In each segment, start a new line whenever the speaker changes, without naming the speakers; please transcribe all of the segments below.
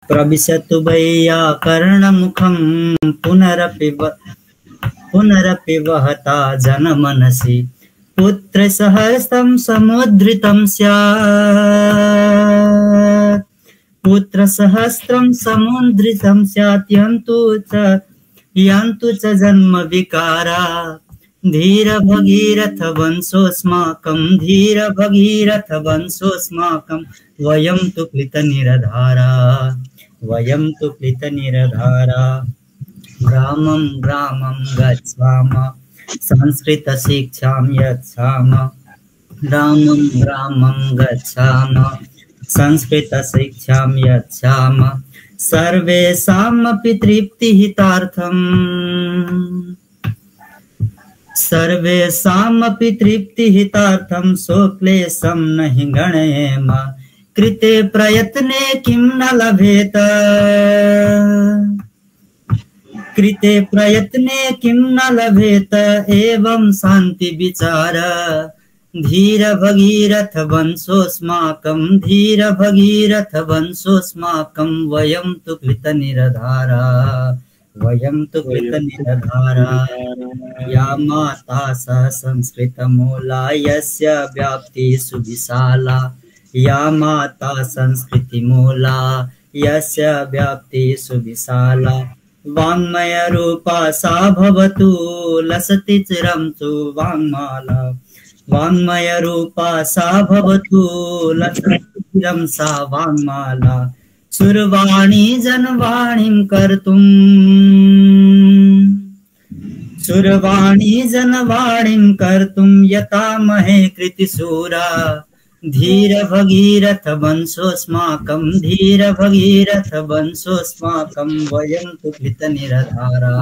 प्रविशतु वैयाकरणमुखं पुनरपि वहता जनमनसि पुत्रसहस्रं समुद्धृतं स्यात् पुत्रसहस्रं समुद्धृतं स्यात् यन्तु च जन्म विकारा धीर भगीरथ वंशोऽस्माकं धीर भगीरथ वंशोऽस्माकं वयं तु प्लितनिरधारा ग्रामं ग्रामं गच्छाम संस्कृतशिक्षां यच्छाम ग्रामं ग्रामं गच्छाम संस्कृतशिक्षां यच्छाम सर्वेषामपि तृप्तिहितार्थं सोक्लेशं नहि गणयेम कृते प्रयत्ने किं न लभेत एवं शान्ति विचार धीर भगीरथ वंशोऽस्माकं वयं तु कृतनिरधारा या माता स संस्कृतमूला यस्य व्याप्ति सुविशाला या माता संस्कृतिमूला यस्य व्याप्ति सुविशाला वाङ्मय रूपा सा भवतु लसति चिरं तु वाङ्माला वाङ्मय रूपा सा भवतु लसति चिरं सा वाङ्माला सुरवाणी जनवाणीं कर्तुं यतामहे कृतिशूरा धीर भगीरथ वंशोऽस्माकं वयं तु कृतनिरधारा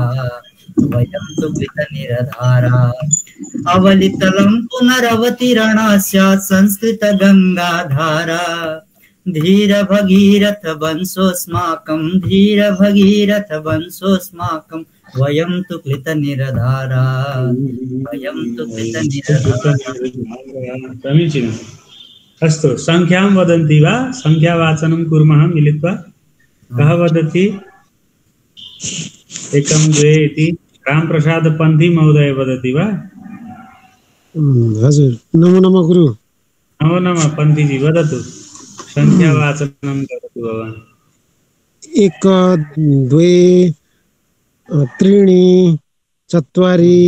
अवलितलं पुनरवतीर्णा स्यात् संस्कृत गंगाधारा धीर भगीरथ वंशोऽस्माकं वयं तु कृतनिरधारा
समीचीनम् अस्तु संख्यां वदन्ति वा संख्यावाचनं कुर्मः मिलित्वा कः वदति एकं द्वे इति रामप्रसाद पन्थी महोदय वदति वा
हजुर नमो नमः गुरु
नमो नमः पन्थी जी वदतु संख्यावाचनं करोतु भवान्
एक द्वे त्रीणि चत्वारि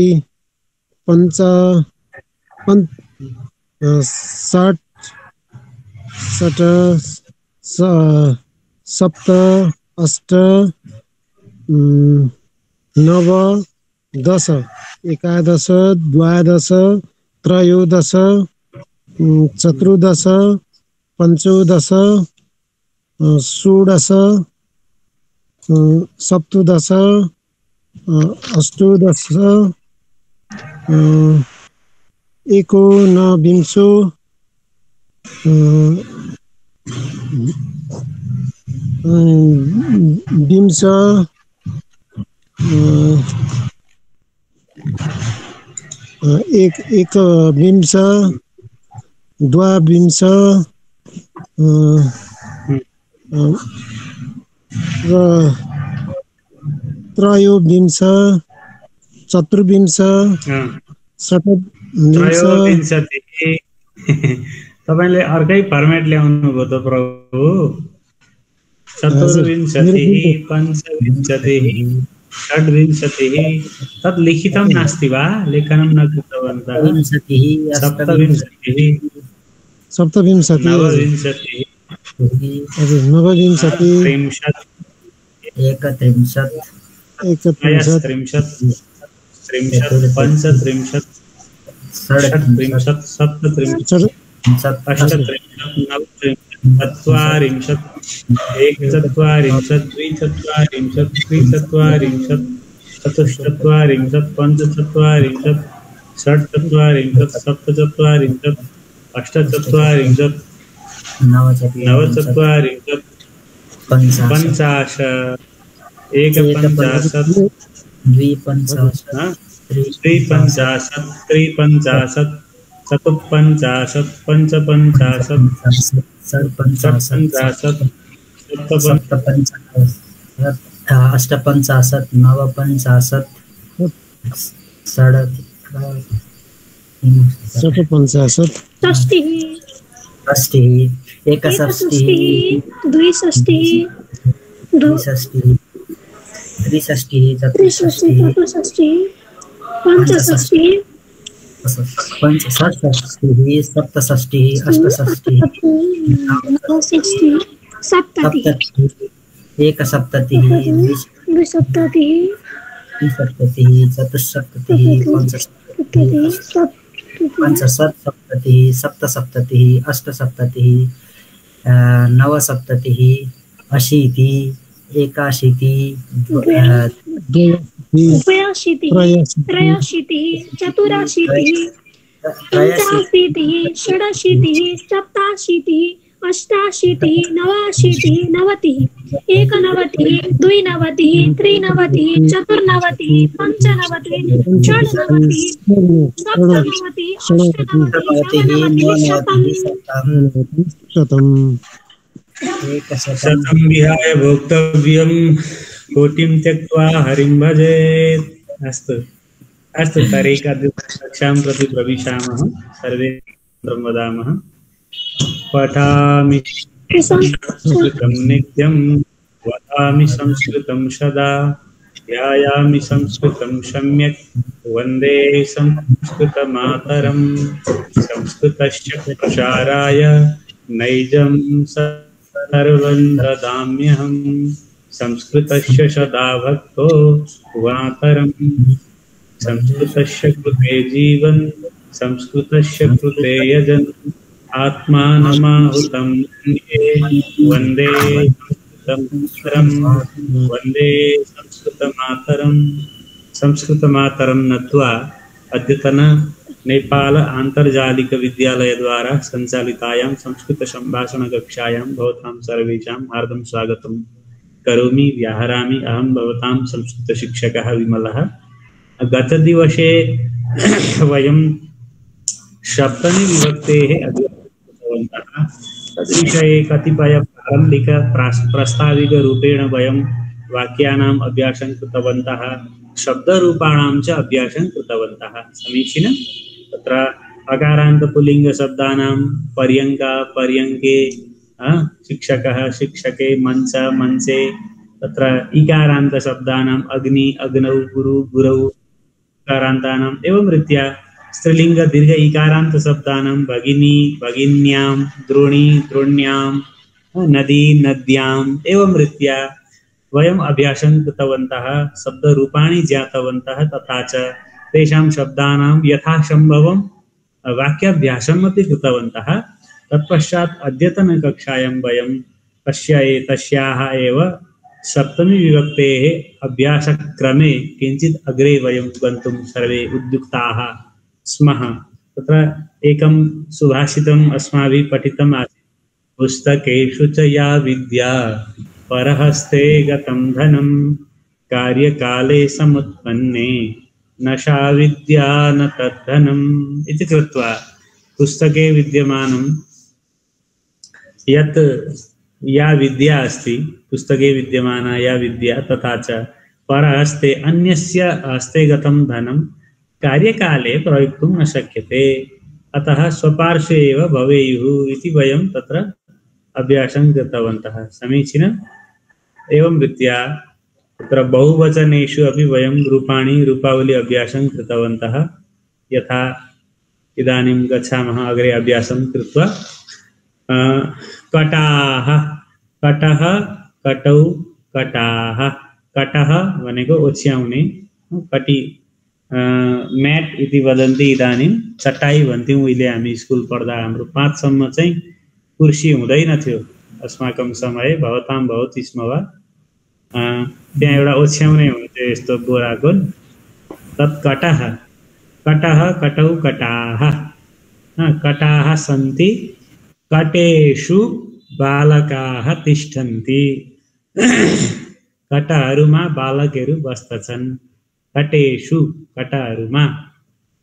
पञ्च षट् सप्त अष्ट नव दश एकादश द्वादश त्रयोदश चतुर्दश पंचोदश षोडश सप्तदश अष्टादश एकोनविंशो विंश एकविंश द्वाविंश त्रयोविंश चतुर्विंश षट्विंश
तपाईले अर्कै फर्मेट ल्याउनु भयो त प्रभु चतुर्विंशतिः पञ्चविंशतिः षड्विंशतिः तत् लिखितं नास्ति वा लेखनं न कृतवन्तः
सप्तविंशतिः नवविंशतिः
एकत्रिंशत्
त्रयस्त्रिंशत् पञ्चत्रिंशत् षट्त्रिंशत् सप्तत्रिंशत् अष्टत्रिंशत् नवत्रिंशत् चत्वारिंशत् एकचत्वारिंशत् द्विचत्वारिंशत् त्रिचत्वारिंशत् चतुश्चत्वारिंशत् पञ्चचत्वारिंशत् षट्चत्वारिंशत् सप्तचत्वारिंशत् अष्टचत्वारिंशत् नवचत्वारिंशत् पञ्चाशत् एकपञ्चाशत् द्विपञ्चाशत् त्रिपञ्चाशत् चतुःपञ्चाशत् पञ्चपञ्चाशत् षट्पञ्चाशत्
अष्टपञ्चाशत् नवपञ्चाशत्
षट्पञ्चाशत्
षष्टिः
षष्टिः एकषष्टिः
द्विषष्टिः
द्विषष्टिः त्रिषष्टिः
त्रिषष्टिः
चतुष्षष्टिः
चतुष्षष्टिः पञ्चषष्टिः
षट्षष्टिः सप्तषष्टिः अष्टषष्टिः
नवषष्टिः सप्ततिः
सप्ततिः एकसप्ततिः
द्विसप्ततिः
त्रिसप्ततिः चतुस्सप्ततिः पञ्चसप्ततिः सप्तसप्ततिः अष्टसप्ततिः नवसप्ततिः अशीतिः एकाशीतिः
द्वयाशीतिः त्रयाशीतिः चतुराशीतिः पञ्चाशीतिः षडाशीतिः सप्ताशीतिः अष्टाशीतिः नवाशीतिः नवतिः एकनवतिः द्विनवतिः त्रिनवतिः चतुर्नवतिः पञ्चनवतिः षड्नवतिः सप्तनवतिः अष्टनवतिः नवनवतिः
शतम्
शतं विहाय भोक्तव्यं कोटिं त्यक्त्वा हरिं भजेत्। अस्तु अस्तु तर्हि कक्षां प्रति प्रविशामः सर्वे मन्त्रं वदामः। पठामि संस्कृतं नित्यं वदामि संस्कृतं सदा ध्यायामि संस्कृतं सम्यक् वन्दे संस्कृतमातरं संस्कृतस्य प्रसाराय नैजं सर्वं ददाम्यहं संस्कृतस्य सदा भक्तो वातरं संस्कृतस्य कृते जीवन् संस्कृतस्य कृते यजन् आत्मानमाहुतं वन्दे संस्कृतमातरं वन्दे संस्कृतमातरं नत्वा अद्यतन नेपाल आंतर्जालिक विद्यालय द्वारा संचालितायां संस्कृत संभाषण कक्षायां भवतां सर्वेषां हार्दं स्वागतं करोमि व्याहरामि अहं भवतां संस्कृत शिक्षकः विमलः। गतदिवसे वयं सप्तमी विभक्तेः अध्ययनवन्तः तद्विषये कतिपय प्रारम्भिक प्रास्ताविकरूपेण वयं वाक्यानाम् अभ्यासं कृतवन्तः शब्दरूपाणां च अभ्यासं कृतवन्तः समीचीनं। तत्र अकारान्त पुल्लिङ्ग शब्दानां पर्यङ्का पर्यङ्के शिक्षकः शिक्षके मंच मंचे तत्र इकारान्त शब्दानाम् अग्नि अग्नौ गुरु गुरौ इकारान्तानाम् एवं रीत्या स्त्रीलिङ्ग दीर्घ इकारान्त शब्दानां भगिनी भगिन्यां द्रोणी द्रोण्यां नदी नद्याम् एवं रीत्या वयम् अभ्यासं कृतवन्तः शब्दरूपाणि ज्ञातवन्तः तथा च तेषां शब्दानां यथासम्भवं वाक्याभ्यासम् अपि कृतवन्तः। तत्पश्चात् अद्यतनकक्षायां वयं तस्याः एव सप्तमी विभक्तेः अभ्यासक्रमे किञ्चित् अग्रे वयं गन्तुं सर्वे उद्युक्ताः स्मः। तत्र एकं सुभाषितम् अस्माभिः पठितम् आसीत् पुस्तकेषु च या विद्या परहस्ते गतं धनं कार्यकाले समुत्पन्ने न सा विद्या न तद्धनम् इति कृत्वा पुस्तके विद्यमानं यत् या विद्या अस्ति पुस्तके विद्यमाना या विद्या तथा च परहस्ते अन्यस्य हस्ते गतं धनं कार्यकाले प्रयोक्तुं न शक्यते अतः स्वपार्श्वे एव भवेयुः इति वयं तत्र अभ्यासं कृतवन्तः समीचीनम्। एवं रीत्या तत्र बहुवचनेषु अपि वयं रूपाणि रूपावली अभ्यासं कृतवन्तः यथा इदानीं गच्छामः अग्रे अभ्यासं कृत्वा कटाः कटः कटौ कटाः कटः भनेको ओछ्याउने कटी म्याट इति वदन्ति इदानीं चटाई भन्थ्यौँ उहिले हामी स्कुल पढ्दा हाम्रो 5 सम्म चाहिँ कुर्सी हुँदैन थियो अस्माकं समये भवतां भवति स्म वा त्यहाँ एउटा ओछ्याउने हुन्थ्यो यस्तो बोराको तत् कटः कटः कटौ कटाः कटाः सन्ति कटेषु बालकाः तिष्ठन्ति कटहरूमा बालकहरू बस्दछन् कटेषु कटहरूमा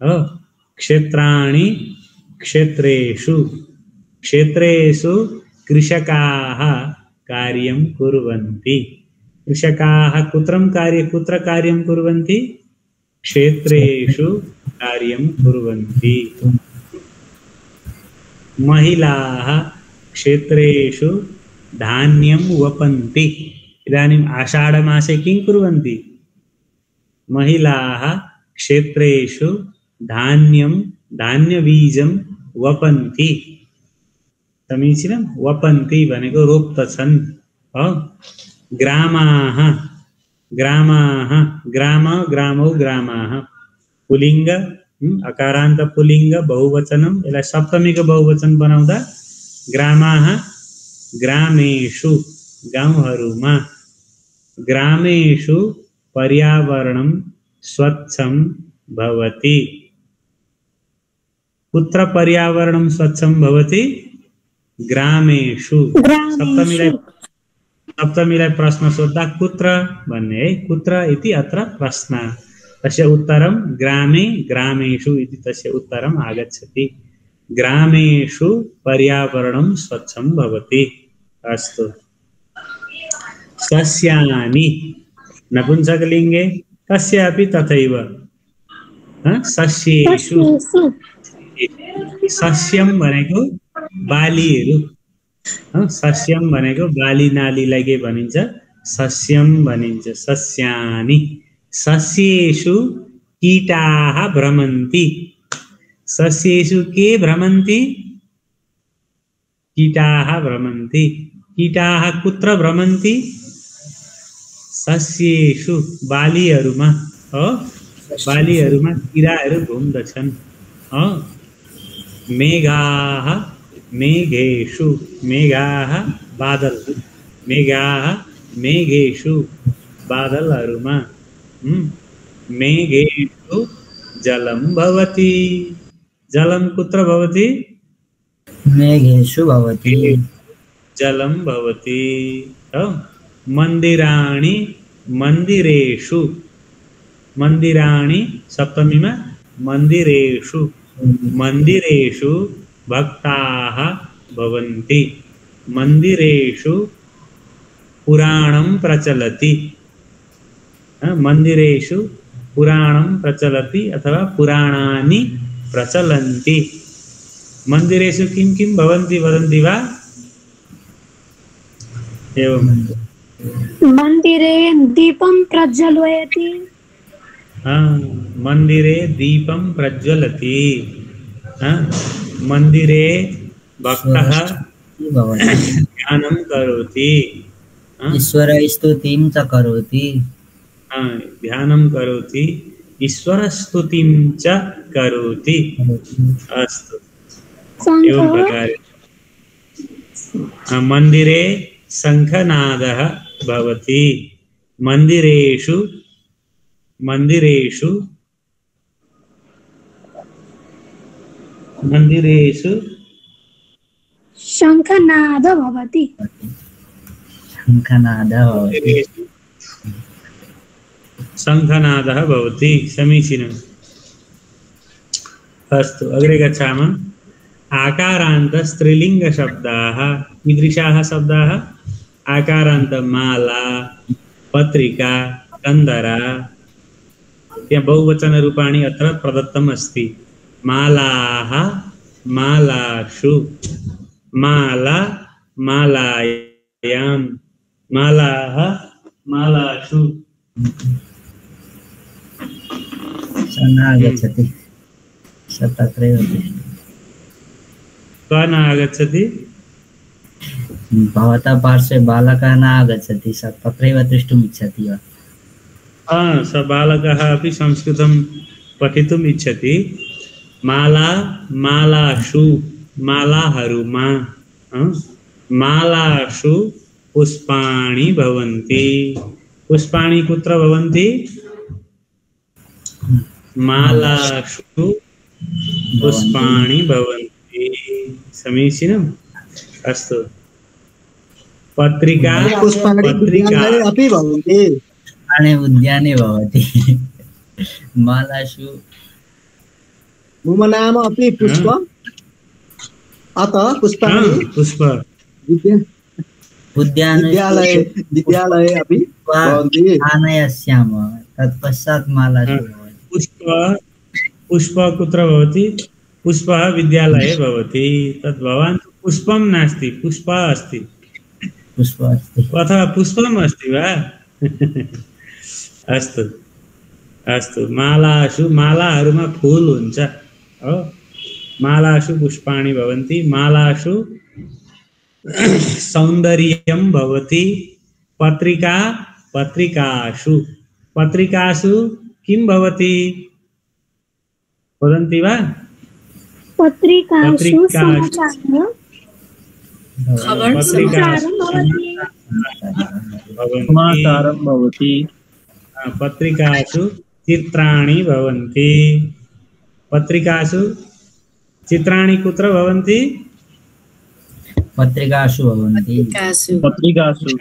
हो क्षेत्राणि क्षेत्रेषु क्षेत्रेषु कृषकाः कार्यं कुर्वन्ति। कृषकाः कुत्र कार्यं कुर्वन्ति? क्षेत्रेषु कार्यं कुर्वन्ति। महिलाः क्षेत्रेषु धान्यं वपन्ति। इदानीम् आषाढमासे किं कुर्वन्ति? महिलाः क्षेत्रेषु धान्यबीजं वपन्ति। समीचीनं? वपन्ति भनेको रोप्दछन्। ग्रामाः ग्रामौ ग्रामाः पुलिङ्ग अकारान्त पुलिङ्ग बहुवचनं यसलाई सप्तमीको बहुवचन बनाउँदा ग्रामाः ग्रामेषु गाउँहरूमा। ग्रामेषु पर्यावरणं स्वच्छं भवति। कुत्र पर्यावरणं स्वच्छं भवति? ग्रामेषु। सप्तमीलाई प्रश्न सोद्धा कुत्र भन्ने है। कुत्र इति अत्र प्रश्न। तस्य उत्तरं ग्रामे ग्रामेषु इति तस्य उत्तरम् आगच्छति। ग्रामेषु पर्यावरणं स्वच्छं भवति। अस्तु। सस्यानि नपुंसकलिङ्गे कस्यापि तथैव। सस्येषु सस्यं भनेको बालीहरू। सस्यं भनेको बाली नालीलाई के भनिन्छ? सस्यं भनिन्छ। सस्यानि। सस्येषु कीटाः भ्रमन्ति। सस्येषु के भ्रमन्ति? कीटाः भ्रमन्ति। कीटाः कुत्र भ्रमन्ति? सस्येषु बालीहरूमा। बालीहरूमा किराहरू घुम्दछन्। मेघाः मेघेषु। मेघाः बादल। मेघाः मेघेषु बादलहरूमा। मेघेषु जलं भवति। जलं कुत्र भवति?
मेघेषु भवति।
जलं भवति। मन्दिराणि मन्दिरेषु। मन्दिराणि सप्तमीमा मन्दिरेषु। मन्दिरेषु भक्ताः भवन्ति। मन्दिरेषु पुराणं प्रचलति। मन्दिरेषु पुराणं प्रचलति अथवा पुराणानि प्रचलन्ति। मन्दिरेषु किं किं भवन्ति वदन्ति वा? एवं
मन्दिरे दीपं प्रज्वलयति।
मन्दिरे दीपं प्रज्वलति। मन्दिरे भक्तः ध्यानं करोति।
ईश्वरस्तुतिं च करोति।
ध्यानं करोति। ईश्वरस्तुतिं च करोति। अस्तु। एवं प्रकारे मन्दिरे शङ्खनादः भवति। मन्दिरेषु मन्दिरेषु मन्दिरेषु
शङ्खनाद भवति।
शङ्खनादः भवति।
शङ्खनादः भवति। समीचीनम्। अस्तु अग्रे गच्छामः। आकारान्त स्त्रीलिङ्गशब्दाः कीदृशाः शब्दाः? आकारान्त माला, पत्रिका, कन्दरा। यहाँ बहुवचनरूपाणि अत्र प्रदत्तम् अस्ति। मालाः मालाषु। माला मालायां। मालाः मालाषु।
नागच्छति। तत्रैव
कः न आगच्छति?
भवतः पार्श्वे बालकः न आगच्छति। स तत्रैव तिष्ठुम् इच्छति वा?
स बालकः अपि संस्कृतं पठितुम् इच्छति। माला मालाषु मालाहरूमा। मालाषु पुष्पाणि भवन्ति। पुष्पाणि कुत्र भवन्ति? मालाषु पुष्पाणि भवन्ति। समीचीनम्। अस्तु। पत्रिका पत्रिका
अपि भवन्ति।
उद्याने भवति। मालाषु
मम नाम अपि पुष्प। अतः पुष्पाणि
पुष्प
विद्यालये विद्यालये अपि भवन्ति।
आनयस्यामः तत्पश्चात् मालासु भवति।
पुष्प कुत्र भवति? पुष्पः विद्यालये भवति। तद् भवान् पुष्पं नास्ति, पुष्प अस्ति।
पुष्प अस्ति
अथवा पुष्पम् अस्ति वा? अस्तु अस्तु। मालासु, मालाहरूमा फुल हुन्छ हो। मालासु पुष्पाणि भवन्ति। मालासु सौन्दर्यं भवति। पत्रिका, पत्रिकासु, पत्रिकासु किं भवति? वदन्ति वा?
पत्रिकासु समाचारः
भवति।
पत्रिकासु चित्राणि भवन्ति। पत्रिकासु चित्राणि कुत्र भवन्ति?
पत्रिकासु भवन्ति।
पत्रिकासु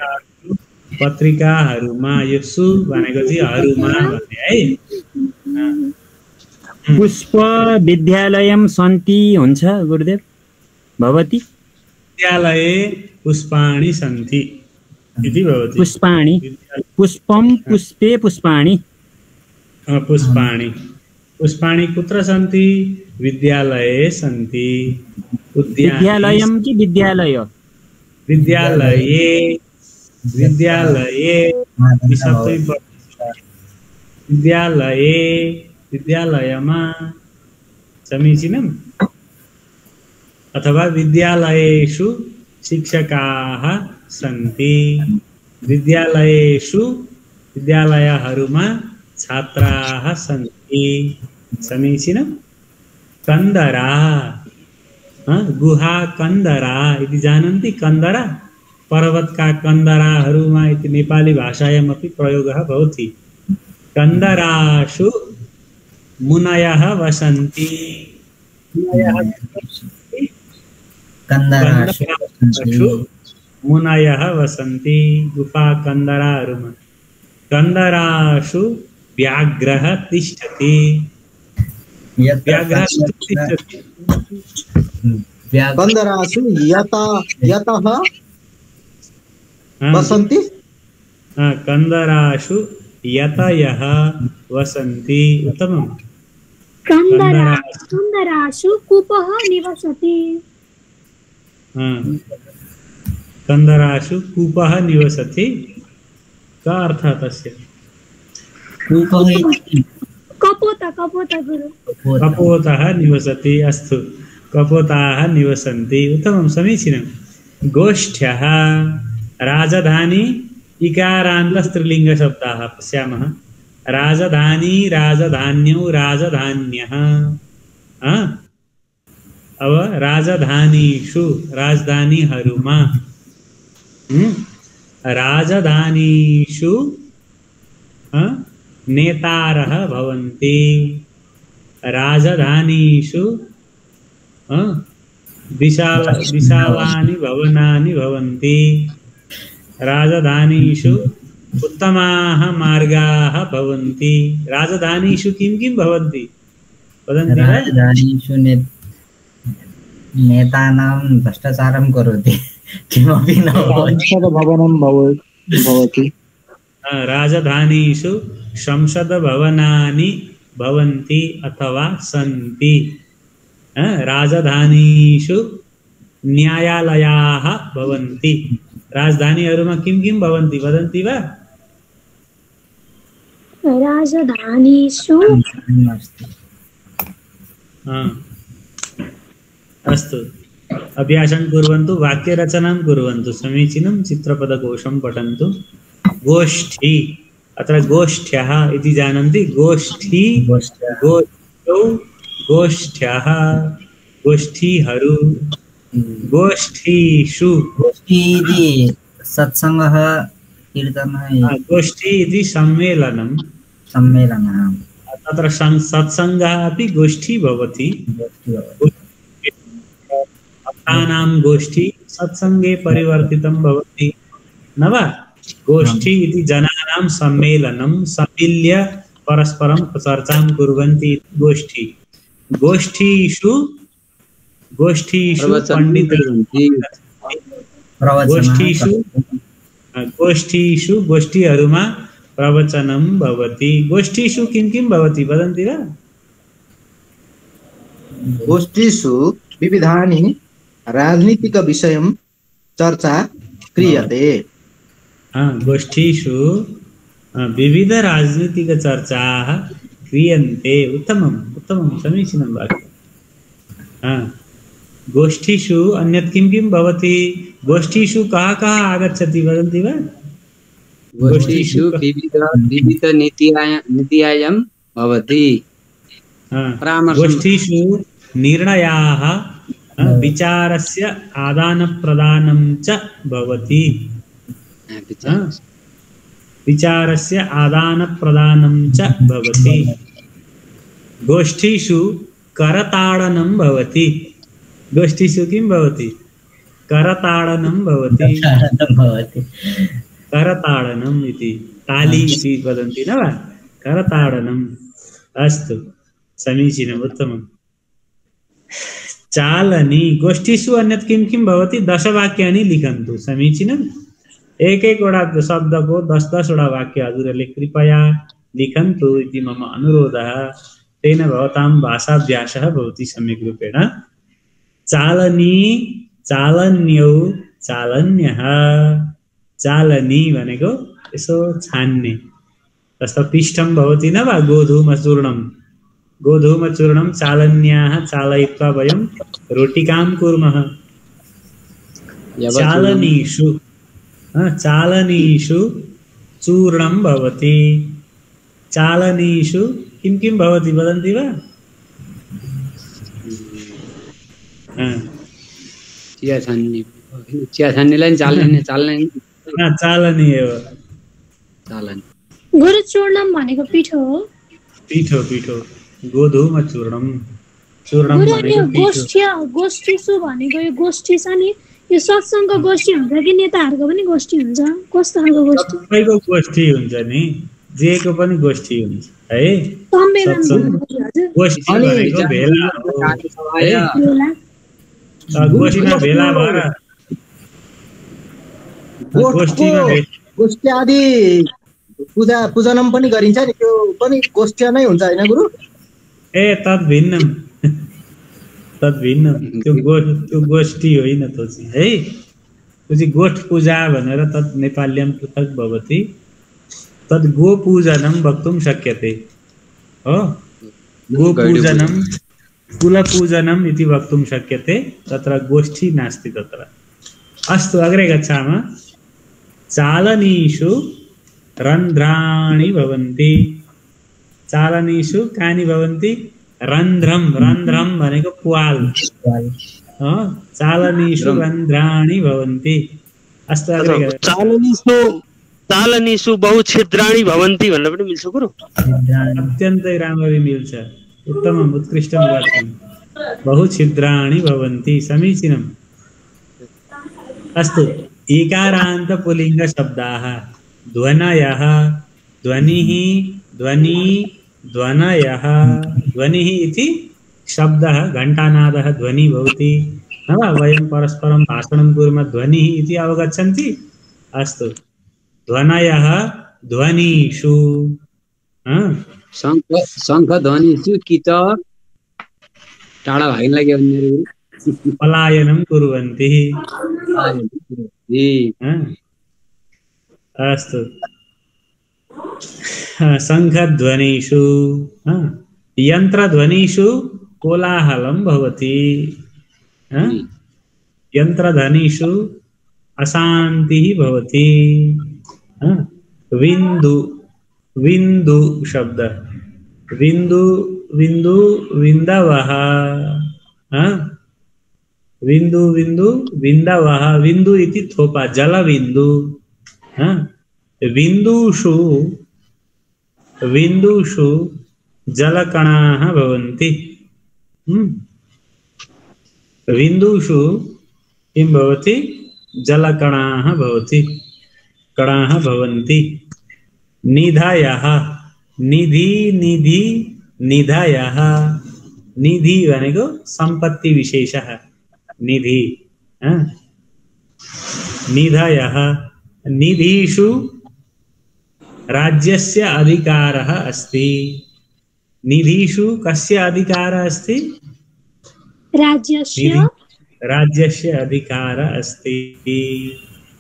पत्रिकाहरूमा, यो सु भनेको चाहिँ हरूमा भन्ने है।
पुष्प विद्यालयं सन्ति हुन्छ गुरुदेव भवति।
विद्यालये पुष्पाणि सन्ति इति भवति।
पुष्पाणि, पुष्पं पुष्पे पुष्पाणि।
पुष्पाणि, पुष्पाणि कुत्र सन्ति? विद्यालये सन्ति।
विद्यालयं कि विद्यालय?
विद्यालये, विद्यालये विद्यालये, विद्यालयमा समीचीनम्। अथवा विद्यालयेषु शिक्षकाः सन्ति। विद्यालयेषु, विद्यालयहरूमा छात्राः सन्ति। समीचीनम्। कन्दरा, गुहा कन्दरा इति जानन्ति? कन्दरा, पर्वतका कन्दराहरूमा इति नेपाली भाषायामपि प्रयोगः भवति। कन्दरासु मुनयः वसन्ति। कन्दरासु मुनयः वसन्ति। गुफा कन्दराहरूमा। कन्दरासु व्याघ्रः तिष्ठति। व्याघ्रः तिष्ठति।
कन्दरासु यतः वसन्ति।
कन्दरासु यतयः वसन्ति। उत्तमम्।
कन्दरासु कूपः निवसति।
कन्दरासु कूपः निवसति। का अर्थः तस्य?
कूपः
कपोत, कपोत गुरु।
कपोतः निवसति। अस्तु, कपोताः निवसन्ति। उत्तमं, समीचीनं। गोष्ठ्यः, राजधानी इकारान्त स्त्रीलिङ्गशब्दाः पश्यामः। राजधानी, राजधान्यौ, राजधान्यः। अब राजधानीषु, राजधानीहरूमा। राजधानीषु नेतारः भवन्ति। राजधानीषु विशालानि भवनानि भवन्ति। राजधानीषु उत्तमाः मार्गाः भवन्ति। राजधानीषु किं किं भवन्ति वदन्ति वा?
राजधानीषु नेतानां भ्रष्टाचारं करोति, किमपि न
संसद्भवनं भवति।
राजधानीषु संसद्भवनानि भवन्ति अथवा सन्ति। राजधानीषु न्यायालयाः भवन्ति। राजधानीहरूमा किं किं भवन्ति वदन्ति वा?
राजधानीषु
अस्तु, अभ्यासं कुर्वन्तु, वाक्यरचनां कुर्वन्तु। समीचीनं। चित्रपदकोशं पठन्तु। गोष्ठी, अत्र गोष्ठ्यः इति जानन्ति? गोष्ठी, गोष्ठौ, गोष्ठ्यः, गोष्ठीहरू। गोष्ठीषु,
गोष्ठी इति सत्सङ्गः, कीर्तनः।
गोष्ठी इति सम्मेलनं।
सम्मेलनः।
तत्र सत्सङ्गः अपि गोष्ठी भवति। भक्तानां गोष्ठी सत्सङ्गे परिवर्तितं भवति न वा? गोष्ठी इति जनानां सम्मेलनं, सम्मिल्य परस्परं चर्चां कुर्वन्ति। गोष्ठी। गोष्ठीषु, गोष्ठीषु गोष्ठीषु गोष्ठीहरूमा प्रवचनं भवति। गोष्ठीषु किं किं भवति वदन्ति वा?
गोष्ठीषु विविधानि राजनीतिकविषयं चर्चा क्रियते।
गोष्ठीषु विविध राजनीतिकचर्चाः क्रियन्ते। उत्तमम् उत्तमं समीचीनं वाक्यं। गोष्ठीषु अन्यत् किं किं भवति? गोष्ठीषु कः कः आगच्छति वदन्ति वा?
गोष्ठीषु विविध नीत्यायं भवति।
गोष्ठीषु निर्णयाः विचारस्य आदानप्रदानं च भवति। विचारस्य आदानप्रदानं च भवति। गोष्ठीषु करताडनं भवति। गोष्ठीषु किं भवति? करताडनं भवति। करताडनम् इति ताली इति वदन्ति न वा? करताडनम्। अस्तु समीचीनम् उत्तमम्। चालनी। गोष्ठीषु अन्यत् किं किं भवति? 10 वाक्यानि लिखन्तु। समीचीनम्। एक-एकवटा शब्दको 10-10 वटा वाक्य हजुरहरूले कृपया लिखन्तु इति मम अनुरोधः। तेन भवतां भाषाभ्यासः भवति सम्यक् रूपेण। चालनी, चालन्यौ, चालन्यः। चालनी भनेको यसो छान्ने। तस्ता पिष्टं भवति न वा? गोधूमचूर्णं। गोधूमचूर्णं चालन्याः चालयित्वा वयं रोटिकां कुर्मः। चालनीषु चालनीषु चूर्णं भवति। चालनीषु किं किं भवति वदन्ति वा?
चियाछान्नेलाई
चालनी एव।
गुरुचूर्णम भनेको पिठो हो।
पिठो पिठो गोधूमचूर्णम। चूर्णम भनेको पिठो।
गोष्ठीसु भनेको यो गोष्ठी छ नि, यो सत्सङ्ग गोष्ठी हुन्छ कि नेताहरूको पनि गोष्ठी हुन्छ? कस्तो खालको गोष्ठी?
सबैको गोष्ठी हुन्छ नि, जेको पनि गोष्ठी हुन्छ है। गोष्ठी भनेको भेला हो। गोष्ठीमा भेला भएर
गोष्ठी आदि पूजनम पनि गरिन्छ नि, त्यो पनि गोष्ठी नै हुन्छ हैन गुरु?
तद् भिन्नम तद् भिन्नम। त्यो गोष्ठी होइन त्यो चाहिँ है। त्यो चाहिँ गोठ पूजा भनेर तद् नेपाल्यां पृथक् भवति। तद् गोपूजनं वक्तुं शक्यते हो। गोपूजनं कुलपूजनम् इति वक्तुं शक्यते। तत्र गोष्ठी नास्ति तत्र। अस्तु अग्रे गच्छामः। चालनीषु रन्ध्राणि भवन्ति। चालनीषु कानि भवन्ति? रन्ध्रम। रन्ध्रम भनेको प्वाल। चालनीषु रन्ध्राणि भवन्ति। अस्तु अग्रे
चालनीषु बहुछिद्राणि भवन्ति भन्न पनि मिल्छ गुरु?
अत्यन्तै राम्ररी मिल्छ। उत्तमम् उत्कृष्टं वाक्यं। बहुछिद्राणि भवन्ति। समीचीनम्। अस्तु इकारान्त पुल्लिङ्ग शब्दाः। ध्वनयः, ध्वनिः, ध्वनि, ध्वनयः। ध्वनिः इति शब्दः घण्टानादः ध्वनि भवति न वा? वयं परस्परं भाषणं कुर्मः ध्वनिः इति अवगच्छन्ति? अस्तु ध्वनयः ध्वनिषु।
शङ्ख ध्वनिषु कि त टाढा भाग्न लाग्यो भने
पलायनं कुर्वन्ति। अस्तु शङ्खध्वनिषु। यन्त्रध्वनिषु कोलाहलं भवति। यन्त्रध्वनिषु अशान्तिः भवति। विन्दु विन्दु शब्द। विन्दु विन्दु विन्दवः। विन्दु विन्दु विन्दवः। विन्दु इति थोपा जलबिन्दु। विन्दुषु विन्दुषु जलकणाः भवन्ति। विन्दुषु किं भवति? जलकणाः भवति। कणाः भवन्ति। निधयः निधि निधि निधयः। निधि भनेको सम्पत्ति विशेषः निधि। निधयः निधिषु राज्यस्य अधिकारः अस्ति। निधिषु कस्य अधिकारः अस्ति? राज्यस्य अधिकारः अस्ति।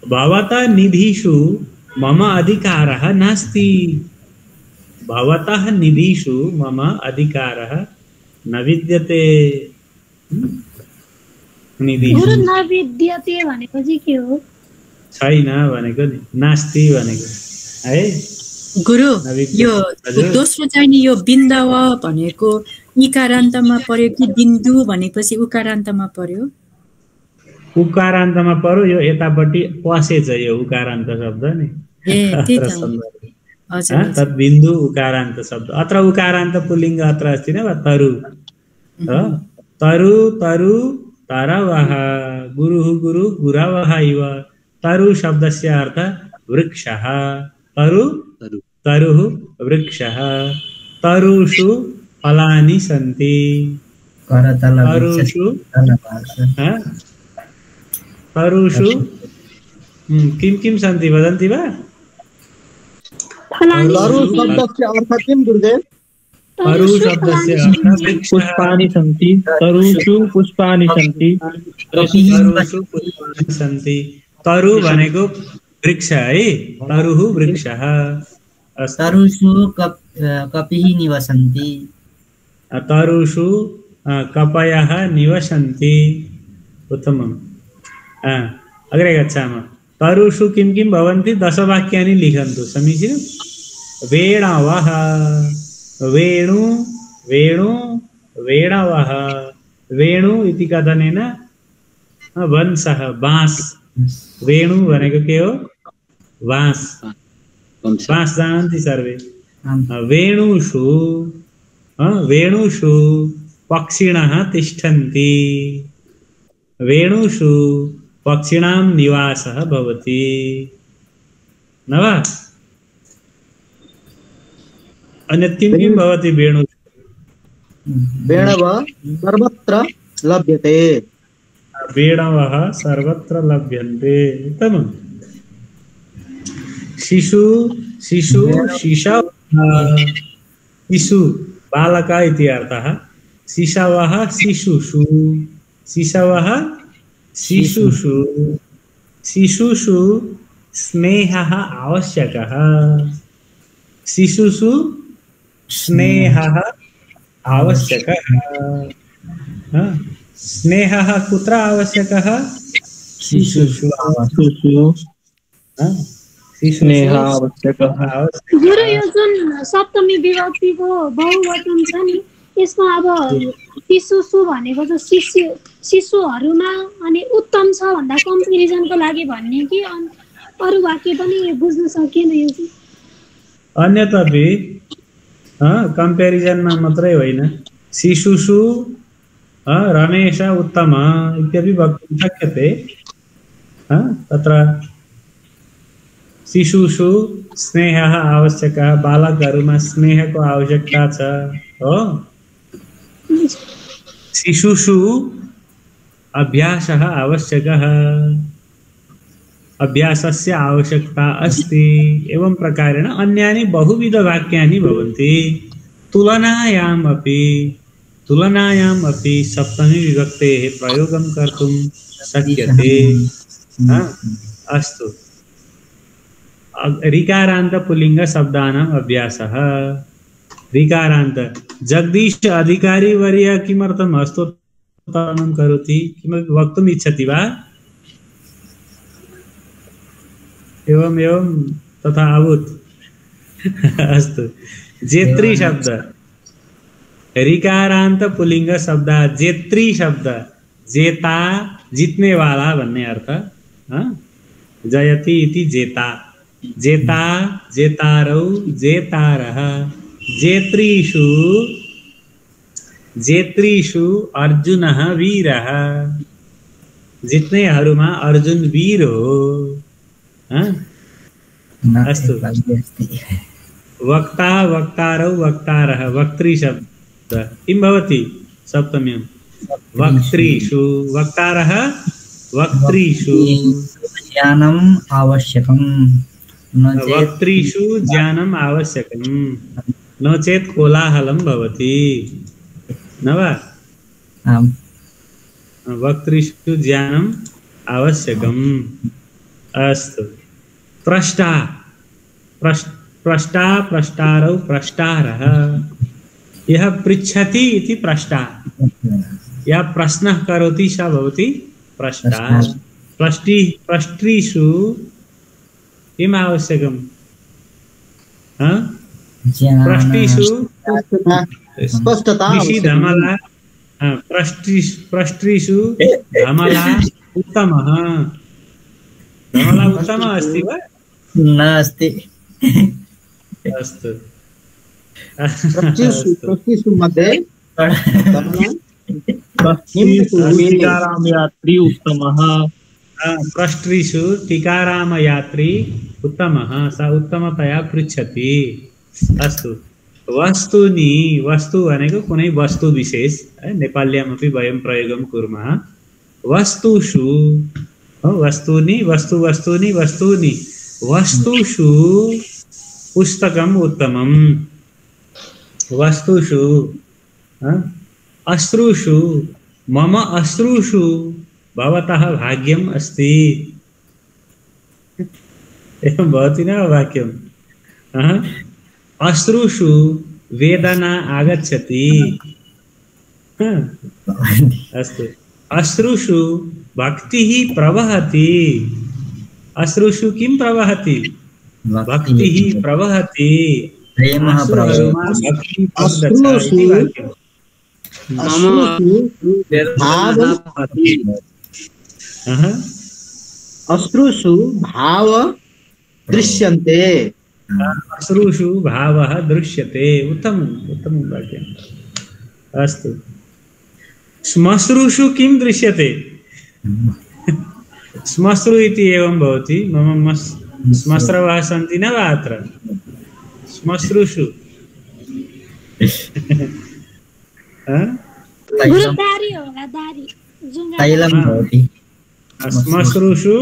भवतः निधिषु मम अधिकारः नास्ति। भवतः निधिषु मम अधिकारः न विद्यते। निधिषु
न विद्यते भनेको चाहिँ के हो?
छैन भनेको नि, नास्ति भनेको है
गुरु। यो दोस्रो चाहिँ नि यो बिन्दव भनेको इकारान्तमा पर्यो कि बिन्दु भनेपछि उकारान्तमा पर्यो?
उकारान्तमा पर्यो। यो यतापट्टि पसेछ यो उकारान्त शब्द नि। तत् बिन्दु उकारान्त शब्द। अत्र उकारान्त पुल्लिङ्ग अत्र अस्ति न तरु। तरु तरु तरवः गुरुः गुरु गुरवः इव। तरु शब्दस्य अर्थ वृक्षः। तरु तरुः वृक्षः। तरुषु फलानि सन्ति। तरुषु किं किं सन्ति वदन्ति वा?
तरु शब्दस्य अर्थ किं गुरुदेव?
तरु शब्दस्य अर्थ
पुष्पाणि सन्ति। तरुषु पुष्पाणि सन्ति।
तरुषु पुष्पाणि सन्ति। तरु भनेको वृक्ष है। तरुः वृक्षः।
तरुषु कपिः निवसन्ति।
तरुषु कपयः निवसन्ति। उत्तमम्। अग्रे गच्छामः। तरुषु किं किं भवन्ति? 10 वाक्यानि लिखन्तु। समीचीनं। वेणवः वेणु वेणु वेणवः। वेणु इति कथनेन वंशः बाँस। वेणु भनेको के हो? बाँस। बाँस जानन्ति सर्वे। वेणुषु वेणुषु पक्षिणः तिष्ठन्ति। वेणुषु पक्षिणां निवासः भवति न वा? अन्यत् किं किं भवति वेणुषु?
वेणवः सर्वत्र लभ्यते।
वेणवः सर्वत्र लभ्यन्ते। उत्तमम्। शिशु शिशु शिशव शिशु बालक इति अर्थः। शिशवः शिशुषु शिशवः शिशुषु। शिशुषु स्नेहः आवश्यकः। शिशुषु स्नेहः आवश्यकः। स्नेहः कुत्र आवश्यकः? शिशुषु।
स्नेहः आवश्यकः।
गुरु यो जुन सप्तमी विभक्तिको बहुवचन छ नि, यसमा अब शिशुषु भनेको चाहिँ शिशुहरूमा अनि उत्तम छ भन्दा कम्पेरिजनको लागि भन्ने कि अरू वाक्य पनि बुझ्न सकिएन यो चाहिँ?
अन्यथापि कम्पेरिजनमा मात्रै होइन। शिशुषु रमेश उत्तम इत्यपि वक्तुं शक्यते। तत्र शिशुषु स्नेहः आवश्यकः। बालकहरूमा स्नेहको आवश्यकता छ हो। शिशुषु अभ्यासः आवश्यकः। अभ्यासस्य आवश्यकता अस्ति। एवं प्रकारेण अन्यानि बहुविधवाक्यानि भवन्ति। तुलनायाम् अपि सप्तमी विभक्तेः प्रयोगं कर्तुं शक्यते। अस्तु। ऋकारान्त पुल्लिङ्ग शब्दानाम् अभ्यासः। ऋकारान्त जगदीश अधिकारी वर्य किमर्थं हस्तोत्तोलनं करोति? किमपि वक्तुम् इच्छति वा? एवं तथा अभूत्। अस्तु। जेत्री शब्द ऋकारान्त पुल्लिङ्ग शब्द। जेत्री शब्द जेता जित्ने वाला भन्ने अर्थ। जयति इति जेता। जेता जेतारौ जेतारः। जेत्रीषु अर्जुनः वीरः। जित्नेहरूमा अर्जुन वीर हो। अस्तु। वक्ता वक्तारौ वक्तारः। वक्त्री शब्द किं भवति? सप्तम्यं। वक्त्रीषु वक्तारः वक्त्रीषु
ज्ञानम् आवश्यकम् न चेत्
वक्त्रीषु ज्ञानम् आवश्यकम् नो चेत् कोलाहलं भवति न वा
आम्
वक्त्रीषु ज्ञानम् आवश्यकम् अस्तु प्रष्टा प्रष्टा प्रष्टारौ प्रष्टारः यः पृच्छति इति प्रष्टा यः प्रश्नः करोति स भवति प्रष्टा प्रष्ट्रीषु किम् आवश्यकम् प्रष्ट्रीषु
स्पष्टता
धमला प्रष्ट्रीषु धमला उत्तमः धमला उत्तमः अस्ति वा
नास्ति
अस्तु
प्रष्टिषु मध्ये
टीकाराम यात्री उत्तमः
प्रष्ट्रीषु टीकाराम यात्री उत्तमः स उत्तमतया पृच्छति अस्तु वस्तुनि वस्तु भनेको कुनै वस्तु विशेष नेपाल्यामपि वयं प्रयोगं कुर्मः वस्तुषु वस्तूनि वस्तु वस्तूनि वस्तूनि वस्तुषु पुस्तकम् उत्तमम् वस्तुषु अश्रुषु मम अश्रुषु भवतः भाग्यम् अस्ति एवं भवति न वाक्यम् अश्रुषु वेदना आगच्छति अस्तु अश्रुषु भक्तिः प्रवहति अश्रुषु किं प्रवहति भक्तिः प्रवहति
प्रेमः प्रवहति
अश्रुषु भाव दृश्यन्ते
अश्रुषु भावः दृश्यते उत्तमम् उत्तमं वाक्यम् अस्तु श्मश्रुषु किं दृश्यते श्मश्रु इति एवं भवति मम श्मश्रवः सन्ति न वा अत्र श्मश्रुषु
तैलं भवति
श्मश्रुषु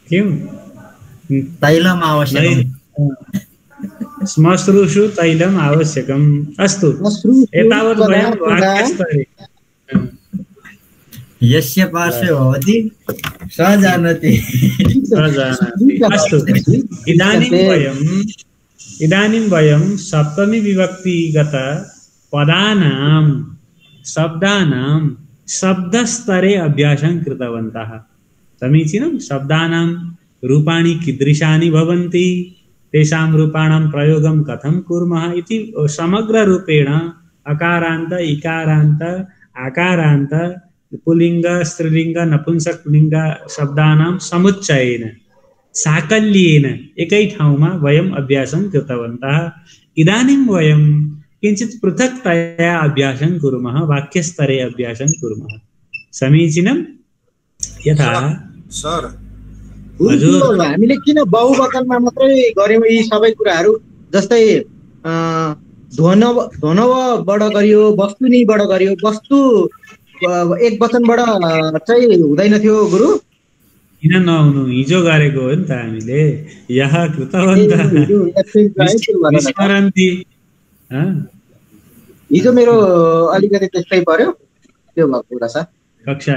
किं
तैलम् आवश्यकम्
श्मश्रुषु तैलम् आवश्यकम् अस्तु एतावत् वयं वाक्यस्तरे
यस्य पार्श्वे भवति स जानाति
अस्तु इदानीं वयं सप्तमी विभक्तिगत पदानां शब्दानां शब्दस्तरे अभ्यासं कृतवन्तः समीचीनं शब्दानां रूपाणि कीदृशानि भवन्ति तेषां रूपाणां प्रयोगं कथं कुर्मः इति समग्ररूपेण अकारान्त इकारान्त आकारान्त पुल्लिङ्ग स्त्रीलिङ्ग नपुंसकलिङ्ग शब्दानां समुच्चयेन साकल्येन एकै ठाउँमा वयम् अभ्यासं कृतवन्तः इदानीं वयं किञ्चित् पृथक्तया अभ्यासं कुर्मः वाक्यस्तरे अभ्यासं कुर्मः समीचीनं यथा
सर
हामीले किन बहुवचनमा मात्रै गर्यौं यी सबै कुराहरू जस्तै ध्वनवबाट गरियो वस्तुनिबाट गरियो वस्तु एक वचनबाट चाहिँ हुँदैन थियो गुरु
किन नहुनु हिजो गरेको हो नि त हामीले यहाँ कृतवन्तः स्मरन्ति
हिजो मेरो अलिकति त्यस्तै पर्यो त्यो भएको कुरा छ
कक्षा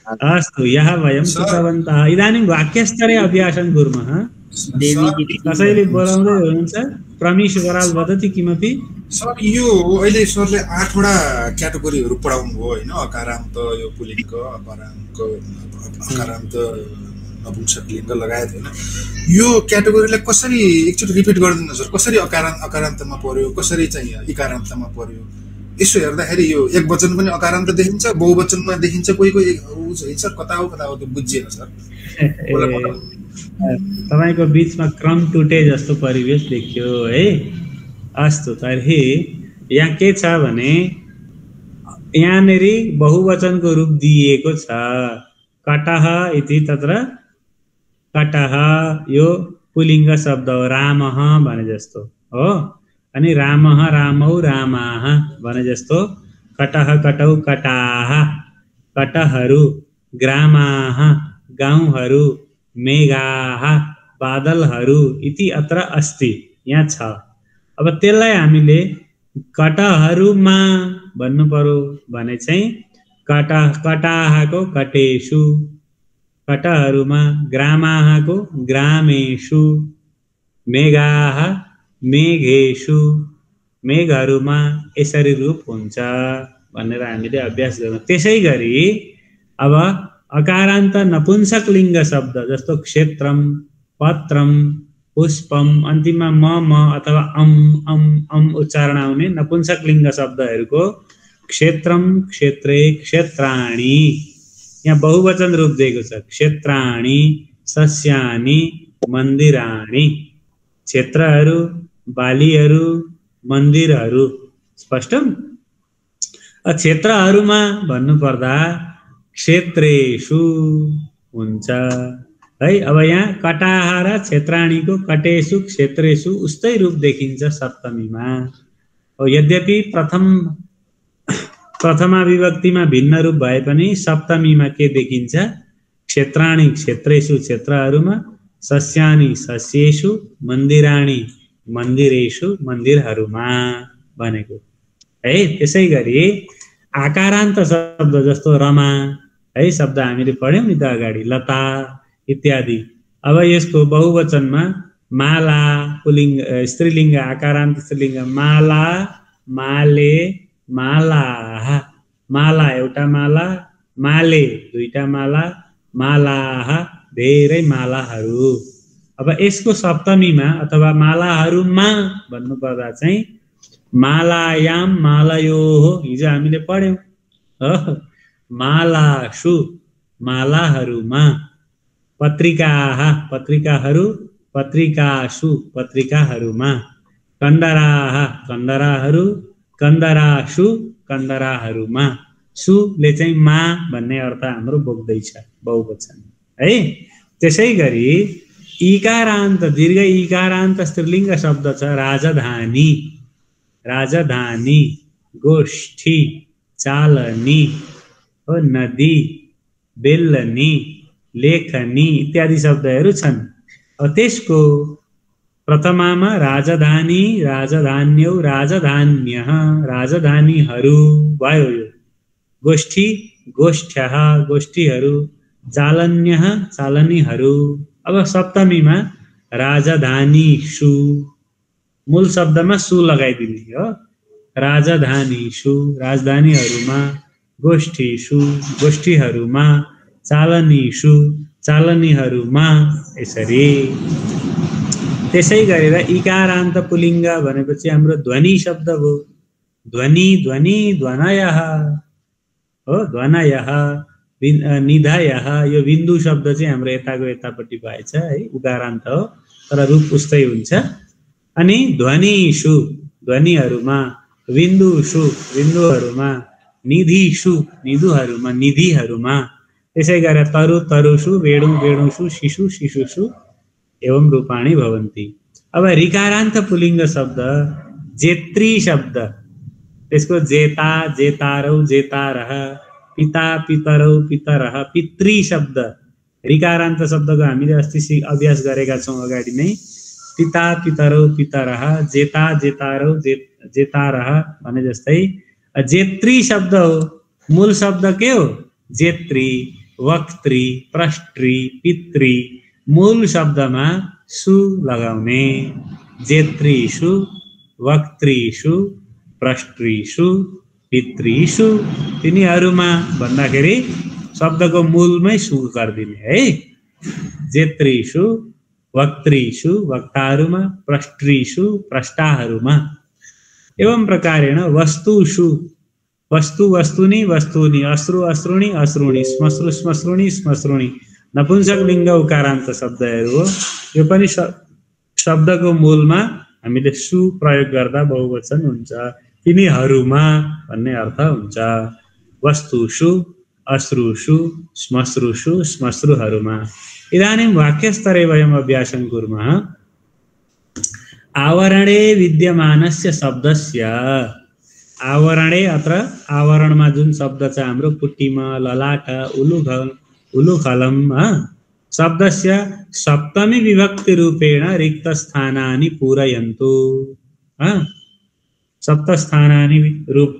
अस्तु यहाँ वयं कृतवन्तः इदानीं वाक्यस्तरे अभ्यासं कुर्मः कसैले बोलाउँदै हुनुहुन्छ प्रमीश बराल वदति किमपि
सर यो अहिले सरले 8 वटा क्याटेगोरीहरू पढाउनु भयो हैन अकारान्त यो पुल्लिङ्ग अकारान्त नपुंसकलिङ्ग लगायत हैन यो क्याटेगोरीलाई कसरी एकचोटि रिपिट गरिदिनु सर कसरी अकारान्तमा पर्यो कसरी चाहिँ इकारान्तमा पर्यो यसो हेर्दाखेरि यो एक वचन पनि अकारान्त देखिन्छ बहुवचनमा देखिन्छ कोही सर कता हो त्यो बुझिएन सर
तपाईको बीचमा क्रम टुटे जस्तो परिवेश देखियो है अस्तु तर्हि यहाँ के छ भने यहाँनेरि बहुवचनको रूप दिएको छ कटः इति तत्र कटः यो पुल्लिङ्ग शब्द हो रामः भने जस्तो हो अनि रामः रामौ रामाः भने जस्तो कटः कटौ कटाः कटहरू ग्रामाः गाउँहरू, मेघाः बादलहरू इति अत्र अस्ति, यहाँ छ। अब त्यसलाई हामीले कटहरुमा भन्नु पर्यो भने चाहिँ कटाहको कटेषु, कटहरुमा, ग्रामाहको ग्रामेषु, मेघाः मेघेषु, मेघहरुमा यसरी रूप हुन्छ भनेर हामीले अभ्यास गर्छौं। त्यसैगरी अब अकारान्त नपुंसक लिङ्ग शब्द जस्तो क्षेत्रम, पत्रम, पुष्पम, अन्तिममा म अथवा अम उच्चारण आउने नपुंसक लिङ्ग शब्दहरूको क्षेत्रम, क्षेत्रे, क्षेत्राणि, यहाँ बहुवचन रूप दिएको छ। क्षेत्राणि, सस्यानि, मन्दिराणि, क्षेत्रहरू, बालीहरू, मन्दिरहरू। स्पष्ट? क्षेत्रहरूमा भन्नुपर्दा क्षेत्रेषु हुन्छ है। अब यहाँ कटाह र क्षेत्राणीको कटेषु, क्षेत्रेषु उस्तै रूप देखिन्छ सप्तमीमा। यद्यपि प्रथमा विभक्तिमा भिन्न रूप भए पनि सप्तमीमा के देखिन्छ? क्षेत्राणि क्षेत्रेषु, क्षेत्रहरूमा, सस्यानि सस्येषु, मन्दिराणि मन्दिरेषु, मन्दिरहरूमा भनेको है। त्यसैगरी आकारान्त शब्द जस्तो रमा है शब्द हामीले पढ्यौं नि त अगाडि, लता इत्यादि। अब यसको बहुवचनमा माला, पुल्लिङ्ग स्त्रीलिङ्ग, आकारान्त स्त्रीलिङ्ग माला, माले, मालाः, माला एउटा माला, माले दुईटा माला, मालाः धेरै मालाहरू। अब यसको सप्तमीमा अथवा मालाहरूमा भन्नुपर्दा चाहिँ मालायाम, मालयोः, हिजो हामीले पढ्यौं। मालाषु, मालाहरूमा, पत्रिकाः, पत्रिकाहरू, पत्रिकाषु, पत्रिकाहरूमा, कन्दराः, कन्दराहरू, कन्दराषु, कन्दराहरूमा। सुले चाहिँ मा भन्ने अर्थ हाम्रो बोक्दैछ बहुवचन है। त्यसैगरी इकारान्त, दीर्घ इकारान्त स्त्रीलिङ्ग शब्द छ राजधानी, राजधानी, गोष्ठी, चालनी, नदी, बेलनी, लेखनी इत्यादि शब्दहरू छन्। त्यसको प्रथमामा राजधानी, राजधान्यौ, राजधान्यः, राजधानीहरू भयो यो। गोष्ठी, गोष्ठ्यः, गोष्ठीहरू, चालन्यः, चालनीहरू। अब सप्तमीमा राजधानीषु, मूल शब्दमा सु लगाइदिने हो। राजधानीषु, राजधानीहरूमा, गोष्ठीषु, गोष्ठीहरूमा, चालनीषु, चालनीहरूमा, यसरी। त्यसै गरेर इकारान्त पुल्लिङ्ग भनेपछि हाम्रो ध्वनि शब्द हो। ध्वनि, ध्वनि, ध्वनयः हो, ध्वनयः, निधयः। यो बिन्दु शब्द चाहिँ हाम्रो यताको यतापट्टि भएछ है, उकारान्त हो तर रूप उस्तै हुन्छ। अनि ध्वनिषु, ध्वनिहरूमा, बिन्दुषु, बिन्दुहरूमा, निधिषु, निधुहरूमा, निधिहरूमा। त्यसै गरेर तरु, तरुषु, वेणु, वेणुषु, शिशु, शिशुषु एवं रूपाणि भवन्ति। अब ऋकारान्त पुल्लिङ्ग शब्द जेत्री शब्द, त्यसको जेता, जेतारौ, जेतारः, पिता, पितरौ, पितरः, पितृ शब्द। ऋकारान्त शब्दको हामीले अस्ति अभ्यास गरेका छौं अगाडि नै। पिता, पितरौ, पितरः, जेता, जेतारौ, जेतारः भने जस्तै। जेत्री शब्द हो, मूल शब्द के हो? जेत्री, वक्त्री, प्रष्ट्री, पितृ। मूल शब्दमा सु लगाउने। जेत्रीषु, वक्त्रीषु, प्रष्ट्रीषु, पितृषु, तिनीहरूमा भन्दाखेरि शब्दको मूलमै सु गरिदिने है। जेत्रीषु, वक्त्रीषु, वक्ताहरूमा, प्रष्ट्रीषु, प्रष्टाहरूमा। एवं प्रकारेण वस्तुषु, वस्तु, वस्तुनि, वस्तुनि, अश्रु, अश्रुणि, अश्रुणि, श्मश्रु, श्मश्रुणि, श्मश्रुणि। नपुंसक लिङ्ग उकारान्त शब्दहरू हो। यो पनि शब्दको मूलमा हामीले सु प्रयोग गर्दा बहुवचन हुन्छ। तिनीहरूमा भन्ने अर्थ हुन्छ। वस्तुषु, अश्रुषु, श्मश्रुषु, श्मश्रुहरूमा। इदानीं वाक्यस्तरे वयम् अभ्यासं कुर्मः। आवरणे विद्यमानस्य शब्दस्य, आवरणे अत्र आवरणमा जुन शब्द छ हाम्रो पुट्टिमा, ललाट, उलुघ, उलुखलम शब्दस्य सप्तमी विभक्ति रूपेण रिक्त स्थानानि पूरयन्तु।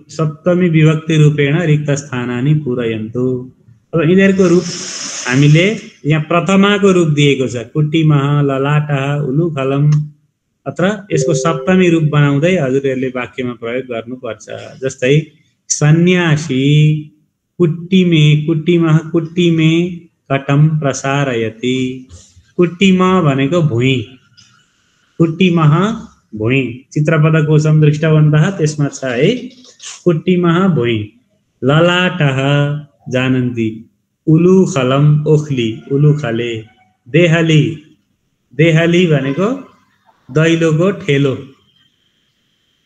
सप्तमी विभक्ति रूपेण रिक्त स्थानानि पूरयन्तु। अब यिनीहरूको रूप हामीले यहाँ प्रथमाको रूप दिएको छ, कुट्टिमः, ललाटः, उलुखलम। अत्र यसको सप्तमी रूप बनाउँदै हजुरहरूले वाक्यमा प्रयोग गर्नुपर्छ। जस्तै सन्यासी कुट्टिमे, कुट्टिमः कुट्टिमे कटम प्रसारयति। कुट्टिमः भनेको भुइँ, कुट्टिमः भुइँ। चित्रपदकोशम दृष्टवन्तः त्यसमा छ है, कुट्टिमः भुइँ। ललाटः जानन्ति, उलुखलम ओखली, उलुखले। देहली, देहली भनेको दैलोको ठेलो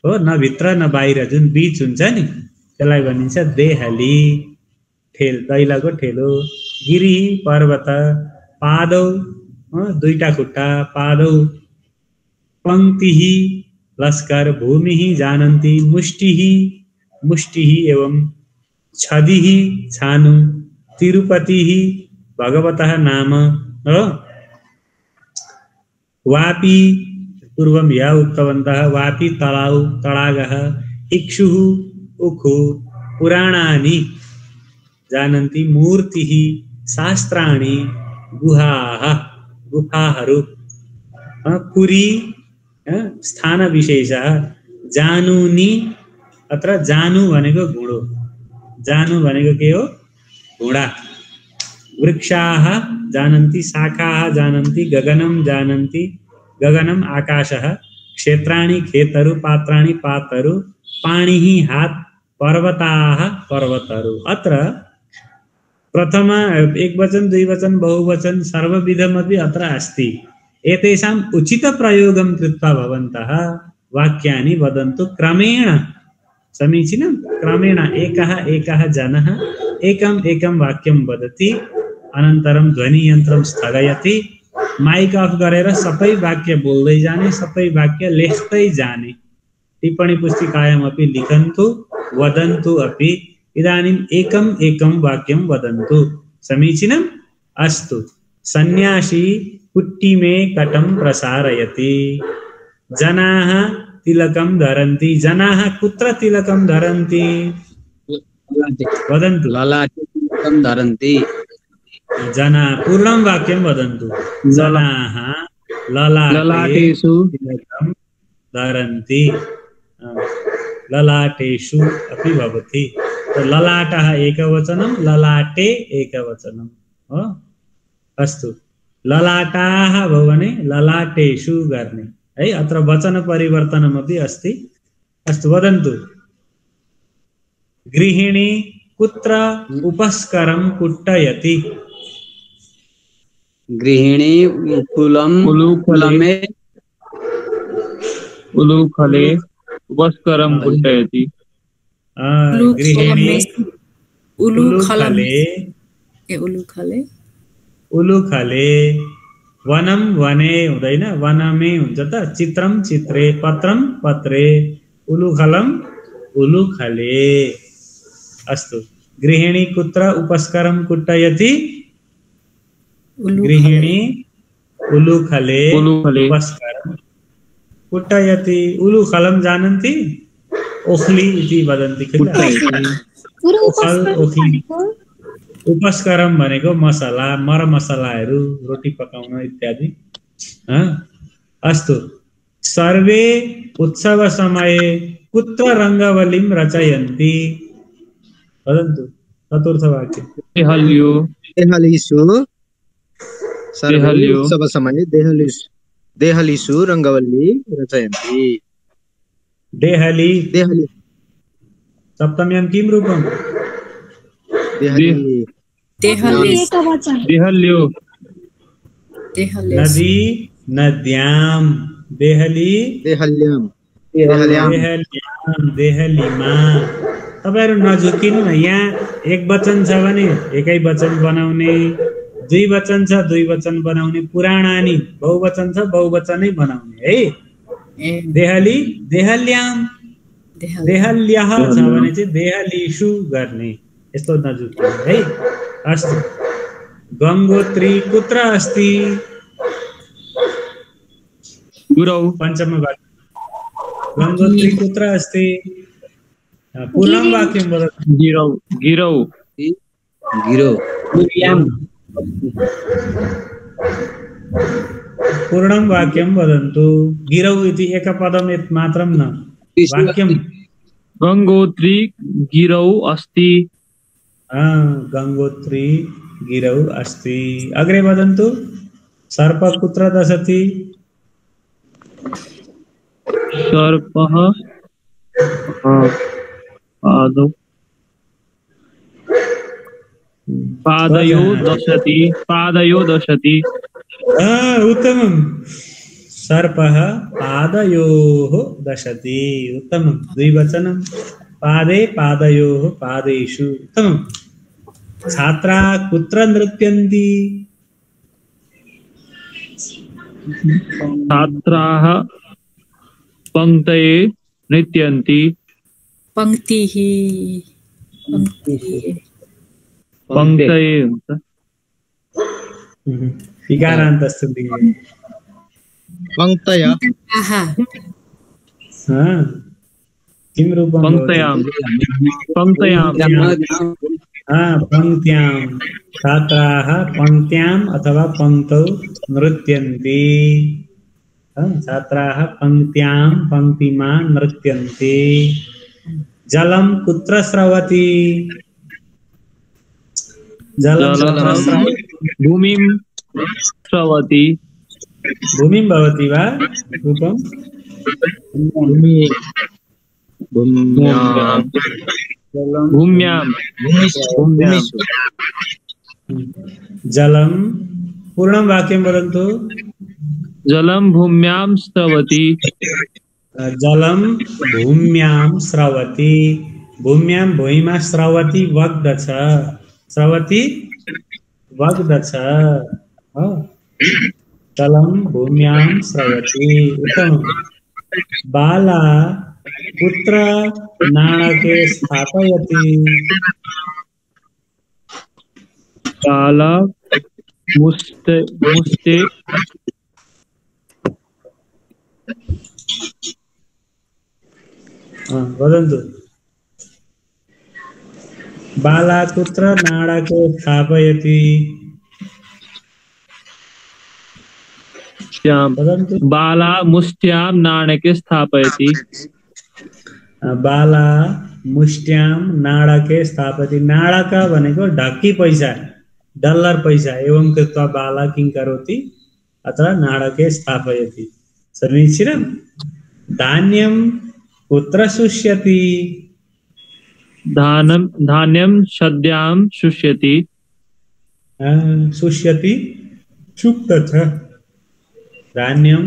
हो, न भित्र न बाहिर, जुन बीच हुन्छ नि त्यसलाई भनिन्छ देहली, दैलाको ठेलो। गिरी पर्वत, पादौ दुईटा खुट्टा, पादौ। पंक्तिः लस्कर, भूमिः जानन्ति, मुष्टिः, मुष्टिः एवं छदिः छानु। तिरुपतिः भगवतः नाम हो। वापी पूर्वं या उक्तवन्तः, वापी तलाउ, तडागः। इक्षुः उखु। पुराणानि जानन्ति, मूर्तिः, शास्त्राणि, गुहाः, गुफाहरू। पुरी स्थान विशेषः। जानुनी, अत्र जानु भनेको घुँडो, जानु भनेको के हो, घोडा। वृक्षाः जानन्ति, शाखाः जानन्ति, गगनं जानन्ति, गगनम आकाशः। क्षेत्राणि खेतहरू, पात्राणि पातहरू, पाणिः हात, पर्वताः पर्वतहरू। अत्र प्रथम एकवचन, द्विवचन, बहुवचन सर्वविधमपि अत्र अस्ति। एतेषाम् उचितप्रयोगं कृत्वा भवन्तः वाक्यानि वदन्तु क्रमेण। समीचीनं? क्रमेण एकः एकः जनः एकम् एकं वाक्यं वदति, अनन्तरं ध्वनियन्त्रं स्थगयति, माइक अफ गरेर सबै वाक्य बोल्दै जाने, सबै वाक्य लेख्दै जाने। टिप्पणी पुस्तिकायामपि लिखन्तु, वदन्तु अपि। इदानीम् एकम् एकं वाक्यं वदन्तु। समीचीनम्? अस्तु। सन्यासी कुट्टिमे कटं प्रसारयति। जनाः तिलकं धरन्ति। जनाः कुत्र तिलकं धरन्ति? वदन्तु।
ललाटे तिलकं धरन्ति।
जना पूर्णं वाक्यं वदन्तु। जनाः ललाटेषु तिलकं धरन्ति। ललाटेषु अपि भवति। ललाटः एकवचनं, ललाटे एकवचनं हो। अस्तु। ललाटाः भवो भने ललाटेषु गर्ने है। अत्र वचन परिवर्तनमपि अस्ति। अस्तु, वदन्तु। गृहिणी कुत्र उपस्करं कुट्टयति?
गृहिणी
उलुखले उपस्करं कुट्टयति।
गृहिणी उलुखले। वनं वने हुँदैन, वनमे हुन्छ त। चित्रम चित्रे, पत्रम पत्रे, उलुखलम उलुखले। अस्तु। गृहिणी कुत्र उपस्करं कुट्टयति? गृहिणी उलुखले उपस्करं कुट्टयति। उलुखलम जानन्ति? ओखली इति वदन्ति किल? उपस्करम भनेको मसला, मर मसलाहरू, रोटी पकाउन इत्यादि। अस्तु। सर्वे उत्सव समये कुत्र रङ्गवल्लीं रचयन्ति? वदन्तु। चतुर्थ वाक्य।
देहलीषु सर्वे उत्सव समये देहलीषु रङ्गवल्ली रचयन्ति।
देहली सप्तम्यां किं रूपं? नदी नद्यां। देहलीमा। तपाईहरु नझुकिनु न। यहाँ एक वचन छ भने एकै वचन बनाउने, दुई वचन छ दुई वचन बनाउने, पुराणानि बहुवचन छ बहुवचनै बनाउने है। देहली देहल्यां, देहल्यः छ भने चाहिँ देहलीषु गर्ने, यस्तो नजुक्नु है। अस्तु। गंगोत्री कुत्र अस्ति?
गुरौ।
पञ्चमवाक्यं गंगोत्री कुत्र अस्ति? पूर्णं वाक्यं वदतु।
गिरौ। गिरौ।
गिरौ।
पूर्णं वाक्यं वदन्तु। गिरौ इति एकपदं यत् मात्रं न वाक्यं।
गंगोत्री गिरौ अस्ति।
गंगोत्री गिरौ अस्ति। अग्रे वदन्तु। सर्प कुत्र दशति?
सर्पः पादयो दशति। पादयो दशति।
उत्तमं। सर्पः पादयोः दशति। उत्तमं। द्विवचनं। पादे पादयोः पादेषु। उत्तमं। छात्राः कुत्र नृत्यन्ति?
छात्राः पंक्तये नृत्यन्ति।
पंक्तिः।
पंक्तये
इकारान्तस्य
पंक्तया।
किं रूपं?
पंक्तयां। पंक्तयां।
पंक्त्यां। छात्राः पंक्त्याम् अथवा पंक्तौ नृत्यन्ति। छात्राः पंक्त्यां पंक्तिमा नृत्यन्ति। जलं कुत्र स्रवति? जलं
भूमिं स्रवति।
भूमिं भवति वा रूपं?
भूम्यां।
जलं पूर्णं वाक्यं वदन्तु।
जलं भूम्यां स्रवति।
जलं भूम्यां स्रवति। भूम्यां भूमिमा स्रवति वग्दछ। स्रवति वग्दछ। जलं भूम्यां स्रवति। उत्तमं। बाला कुत्र नाणके स्थापयति?
बाला मुष्टे
वदन्तु। बाला कुत्र नाणके स्थापयति?
बाला मुष्ट्यां नाणके स्थापयति।
बाला मुष्ट्यां नाणके स्थापयति। नाणक भनेको ढक्की पैसा, डलर पैसा। एवं कृत्वा बाला किं करोति? अत्र नाणके स्थापयति। समीचीनं। धान्यं कुत्र शुष्यति?
धान्यं सद्यां शुष्यति।
शुष्यति शुक्तछ। धान्यं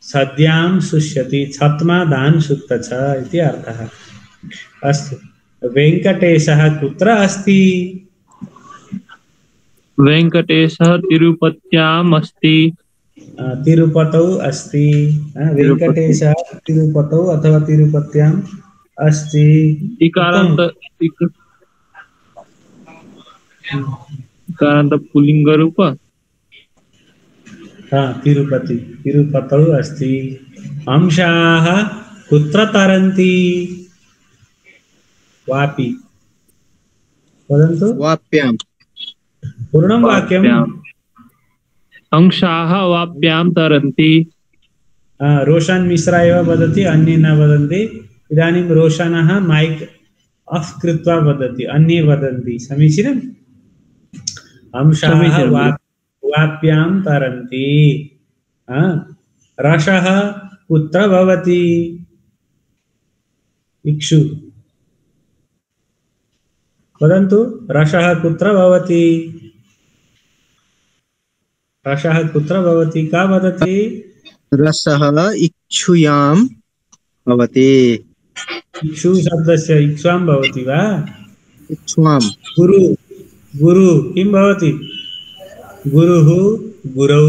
सद्यां शुष्यति। छत्मा धान शुक्तछ इति अर्थः। अस्तु। वेङ्कटेशः कुत्र अस्ति?
वेङ्कटेशः तिरुपत्याम् अस्ति।
तिरुपतौ अस्ति। वेङ्कटेशः तिरुपतौ अथवा तिरुपत्याम् अस्ति।
इकारान्त पुल्लिङ्गरूप।
तिरुपति तिरुपतौ अस्ति। हंसाः कुत्र तरन्ति? वापि। वदन्तु।
वाप्यां।
पूर्णं वाक्यं।
हंसाः वाप्यां तरन्ति।
रोशन् मिश्रा एव वदति, अन्ये न वदन्ति। इदानीं रोशनः माइक ऑफ कृत्वा वदति, अन्ये वदन्ति। समीचीनम्। हंसाः वाप्यां तरन्ति। रसः कुत्र भवति? इक्षु। वदन्तु। रसः कुत्र भवति? रसः कुत्र भवति? का वदति?
रसः इक्षुयां भवति।
इक्षु शब्दस्य इक्ष्वां भवति वा?
इक्ष्वां।
गुरु गुरु किं भवति? गुरुः गुरौ।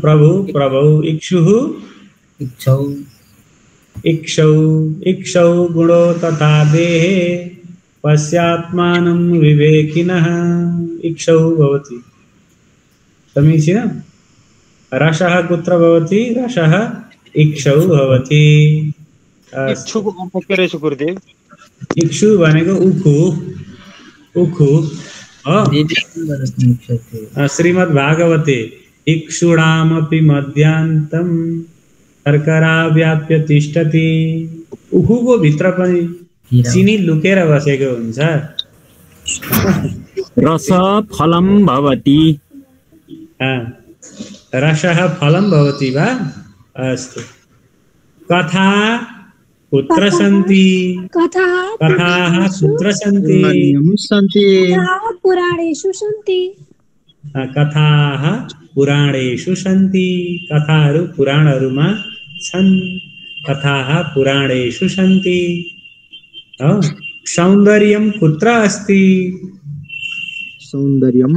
प्रभु प्रभौ। इक्षुः
इक्षौ।
इक्षौ। इक्षौ गुणो तथा देहे पश्यात्मानं विवेकिनः इक्षौ भवति। समीचीनं। रसः कुत्र भवति? रसः इक्षौ भवति।
इक्षुको अर्थ के रहेछ गुरुदेव?
इक्षु भनेको उखु, उखु हो। श्रीमद् भागवते इक्षुणामपि मध्यान्तं शर्करा व्याप्य तिष्ठति। उखुको भित्र पनि चिनी लुकेर बसेको हुन्छ।
रस फलं भवति।
रसः फलं भवति वा? अस्तु। कथा कुत्र सन्ति? कथाः कुत्र सन्ति?
पुराणेषु सन्ति।
कथाः पुराणेषु सन्ति। कथाहरू पुराणहरूमा छन्। कथाः पुराणेषु सन्ति। सौन्दर्यं कुत्र अस्ति?
सौन्दर्यं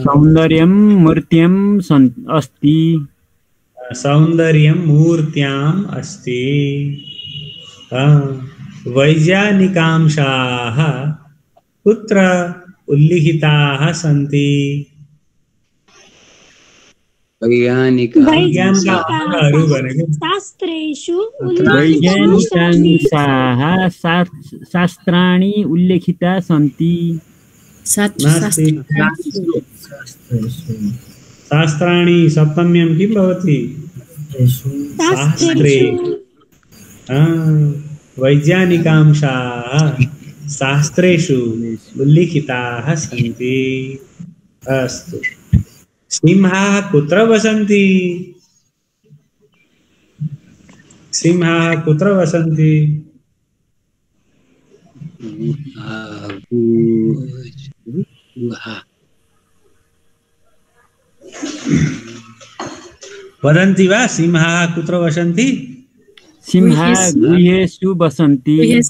सौन्दर्यं मूर्त्याम् अस्ति।
सौन्दर्यं मूर्त्याम् अस्ति। वैज्ञानिकांशाः कुत्र उल्लिखिताः सन्ति?
वैज्ञानिकांशाः शास्त्राणि उल्लिखिता सन्ति।
शास्त्राणि सप्तम्यं किं भवति? शास्त्रे। वैज्ञानिकांशाः शास्त्रेषु उल्लिखिताः सन्ति। अस्तु। सिंहाः कुत्र वसन्ति? सिंहाः कुत्र वसन्ति? वदन्ति वा? सिंहाः कुत्र वसन्ति?
सिंहाः गुहेषु वसन्ति।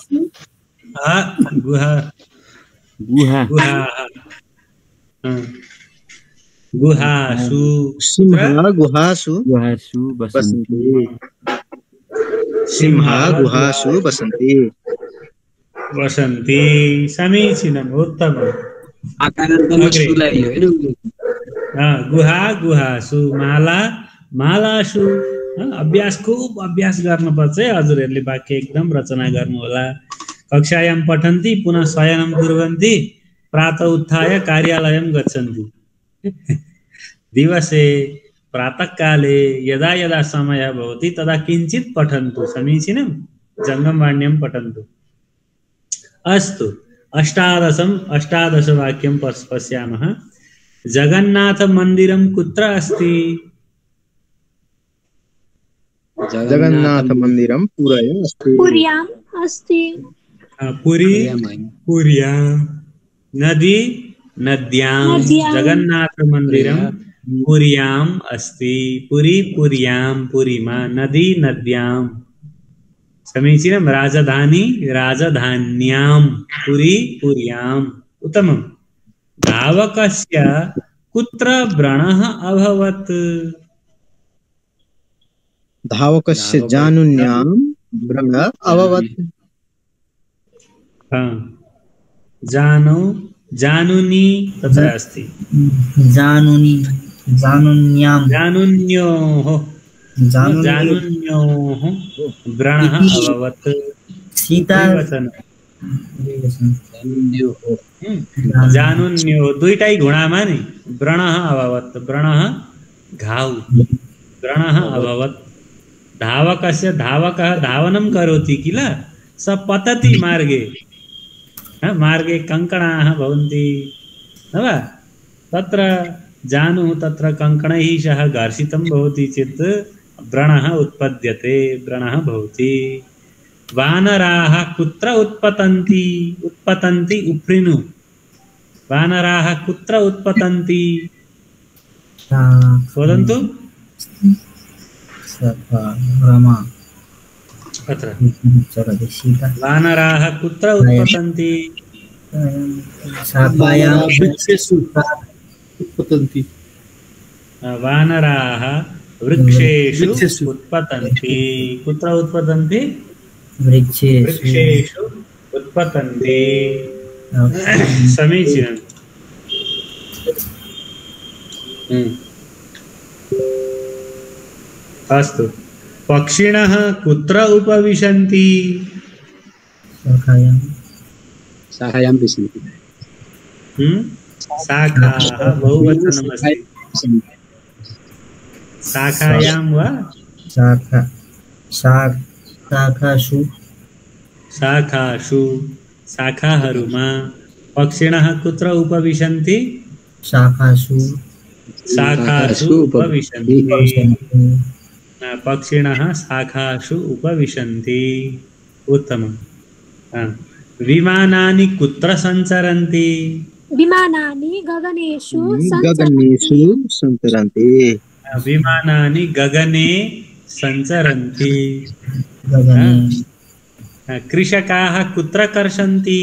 गुहासु।
सिंहाः गुहासु
वसन्ति।
सिंहाः गुहासु वसन्ति।
वसन्ति। समीचीनम्, उत्तमम्। गुहा गुहासु, माला मालासु। अभ्यास खूब अभ्यास गर्नुपर्छ है हजुरहरूले। वाक्य एकदम रचना गर्नु होला। कक्षायां पठन्ति पुनः शयनं कुर्वन्ति प्रातः उत्थाय कार्यालयं गच्छन्ति। दिवसे प्रातःकाले यदा यदा समयः भवति तदा किञ्चित् पठन्तु। समीचीनं। जङ्गमवाण्यं पठन्तु। अस्तु। अष्टादश वाक्यं पश्यामः। जगन्नाथ मन्दिरं कुत्र अस्ति?
जगन्नाथ मन्दिरं
पुर्याम् अस्ति।
पुर्यां। नदी नद्यां। जगन्नाथ मन्दिरं पुर्याम् अस्ति। पुर्यां पुरीमा। नदी नद्यां। समीचीनं। राजधानी राजधान्यां। पुर्याम्। उत्तमम्। धावकस्य कुत्र व्रणः अभवत्?
धावकस्य जानुन्यां व्रणः अभवत्।
जानुनी तत्र अस्ति। जानुन्योः व्रणः अभवत्। जानुन्यो दुईटै घुँडामा नि व्रणः अभवत्। व्रणः घाउ। व्रणः अभवत्। धावकस्य धावकः धावनं करोति किल स पतति मार्गे। मार्गे कङ्कणाः भवन्ति न वा? तत्र जानुः तत्र कङ्कणैः सह घर्षितं भवति चेत् व्रणः उत्पद्यते। व्रणः भवति। वानराः कुत्र उत्पतन्ति? उत्पतन्ति उप्रिनु। वानराः कुत्र उत्पतन्ति? वदन्तु। अत्र वानराः कुत्र उत्पतन्ति?
वृक्षेषु उत्पतन्ति।
वानराः वृक्षेषु उत्पतन्ति। कुत्र उत्पतन्ति? वृक्षेषु उत्पतन्ति। समीचीनम्। अस्तु, पक्षिणः कुत्र उपविशन्ति?
शाखायां विशन्ति।
शाखाः बहुवचनमस्ति। शाखायां वा
शाखासु
शाखाहरूमा पक्षिणः कुत्र उपविशन्ति?
शाखासु
उपविशन्ति। पक्षिणः शाखासु उपविशन्ति। उत्तमम्। विमानानि कुत्र सञ्चरन्ति?
विमानानि गगनेषु
सञ्चरन्ति।
विमानानि गगने सञ्चरन्ति। कृषकाः कुत्र कर्षन्ति?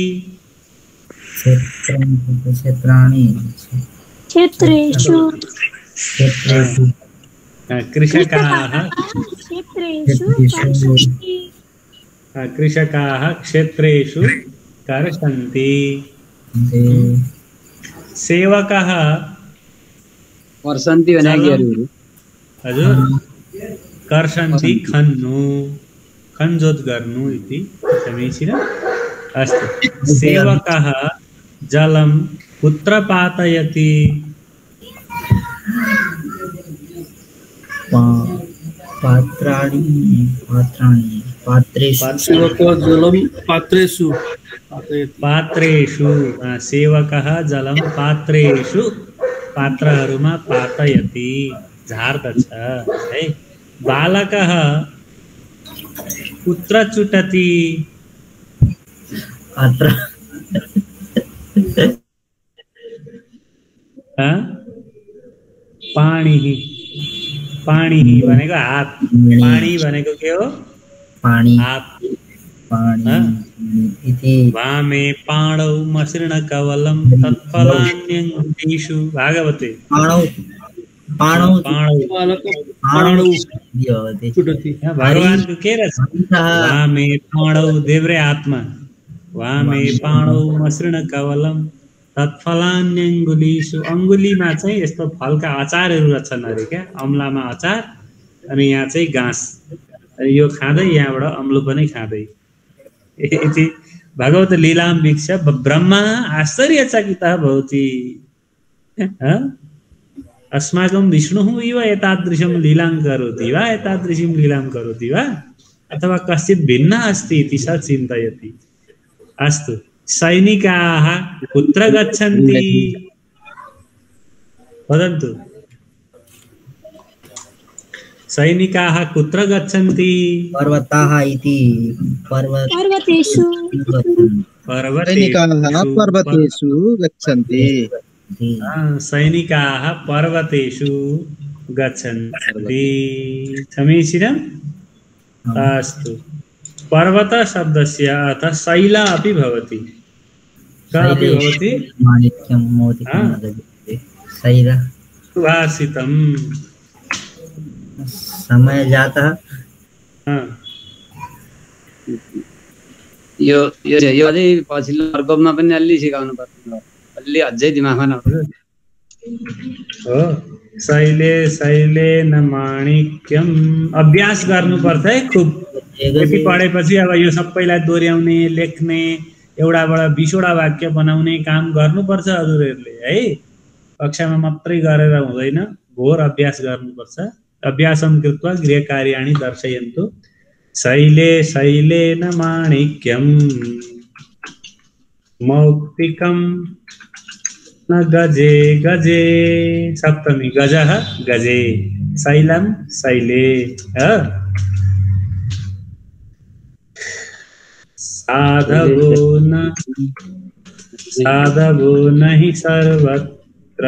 क्षेत्रेषु
कृषकाः क्षेत्रेषु कर्षन्ति। सेवकः
कर्षन्ति
हजुर कर्षन्ति खन्नु खञ्जोत गर्नु इति। समीचीनम्। अस्तु, सेवकः जलं कुत्र पातयति? पात्रेषु सेवकः जलं पात्रेषु पात्रहरूमा पातयति, झार्दछ है। बालकः कुत्र चुटति? पानी भनेको हात। पानी भनेको के हो? हात। वामे पाणौ मसृण कवलं तत्फलान्यङ्गुलीषु। भागवते भगवानको के रहेछ? वामे पाणौ देव्रे आत्मा, वामे पाणौ मसृण कवलम तत्फलान्यङ्गुलीषु। अङ्गुलीमा चाहिँ यस्तो फलका अचारहरू रहेछन् अरे क्या, अम्लामा अचार अनि यहाँ चाहिँ घाँस। यो खाँदै यहाँबाट अम्लो पनि खाँदै। इति भगवत लीलां वीक्ष्य ब्रह्मा आश्चर्यचकितः भवति। अस्माकं विष्णुः इव एतादृशं लीलां करोति वा, एतादृशीं लीलां करोति वा, अथवा कश्चित् भिन्नः अस्ति इति स चिन्तयति। अस्तु, सैनिकाः कुत्र गच्छन्ति? वदन्तु। सैनिकाः कुत्र गच्छन्ति?
पर्वताः इति
पर्वतेषु
गच्छन्ति।
सैनिकाः पर्वतेषु गच्छन्ति। समीचीनम्। अस्तु, पर्वत शब्दस्य अर्थः शैल अपि भवति। कपि भवति? सुभाषितम्।
समय जातः।
यो अझै पछिल्लो वर्गमा पनि अलि सिकाउनु पर्छ, अलि अझै दिमागमा नआउँछ।
हो, शैले शैलेन माणिक्यम। अभ्यास गर्नुपर्छ है खुब। यति पढेपछि अब यो सबैलाई दोहोऱ्याउने, लेख्ने, एउटाबाट 20वटा वाक्य बनाउने काम गर्नुपर्छ हजुरहरूले है। कक्षामा मात्रै गरेर हुँदैन, घोर अभ्यास गर्नुपर्छ। अभ्यासं कृत्वा गृहकार्याणि दर्शयन्तु। शैले शैलेन माणिक्यम मौक्तिकं न गजे गजे। सप्तमी गजः गजे, शैलं शैले। साधवो न हि सर्वत्र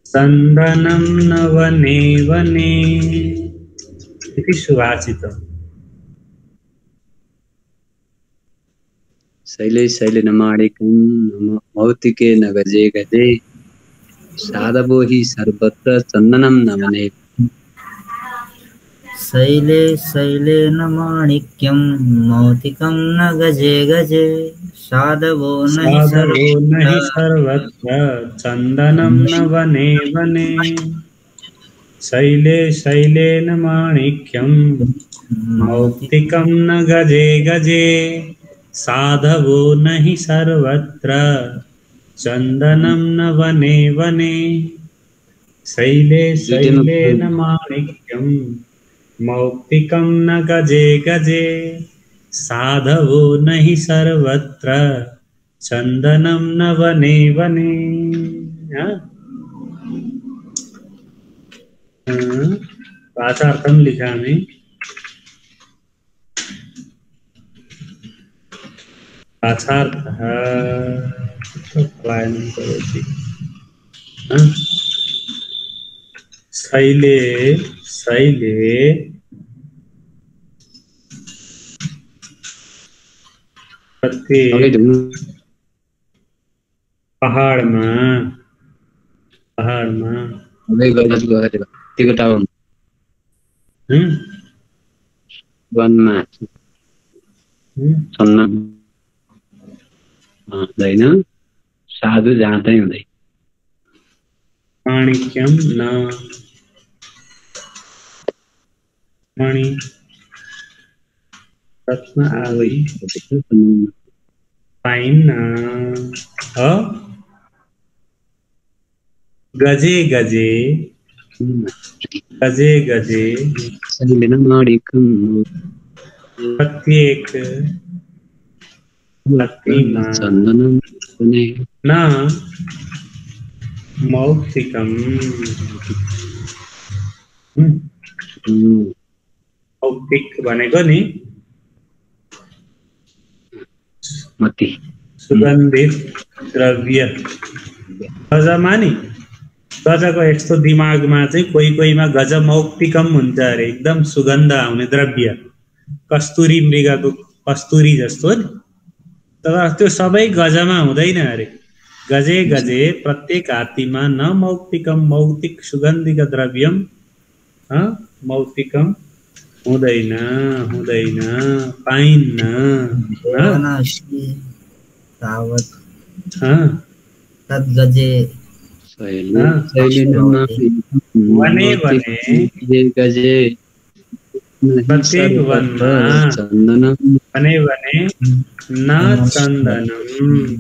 संदनं न वने वने इति सुभाषितम्।
शैले शैलेन माणिक्यं मौक्तिके न गजे गजे साधवो हि सर्वत्र चन्दनं न वने।
शैले शैलेन माणिक्यं मौक्तिकं न गजे गजे साधवो नहि
सर्वत्र चन्दनं न वने वने शैले शैलेन माणिक्यं मौक्तिकं न गजे गजे साधवो नहि सर्वत्र चन्दनं न वने वने शैले शैलेन माणिक्यं मौक्तिकं न गजे गजे साधवो नहि सर्वत्र चन्दनं न वने वने। भाषार्थं लिखामि। भाषार्थः पलायनं करोति। शैले शैले प्रत्येक पहाडमा
वनमा हुँदैन साधु जाँदै हुँदै
माणिक्यम न मणि रत्न आवै पाइन्न गजे गजे गजे गजे प्रत्येक व्यक्तिमा न मौक्तिकं मौक्तिक भनेको नि सुगन्धित द्रव्य गजमा नि गजको यस्तो दिमागमा चाहिँ कोही कोहीमा गज मौक्तिकम हुन्छ अरे एकदम सुगन्ध आउने द्रव्य कस्तुरी मृगको कस्तुरी जस्तो नि तर त्यो सबै गजमा हुँदैन अरे गजे गजे प्रत्येक हात्तीमा न मौक्तिकम मौक्तिक सुगन्धिक द्रव्यम मौक्तिकम हुँदैन हुँदैन पाइन्न
तद्गजे
वने वने
गजे
प्रत्येक वनमा वने वने न चन्दनं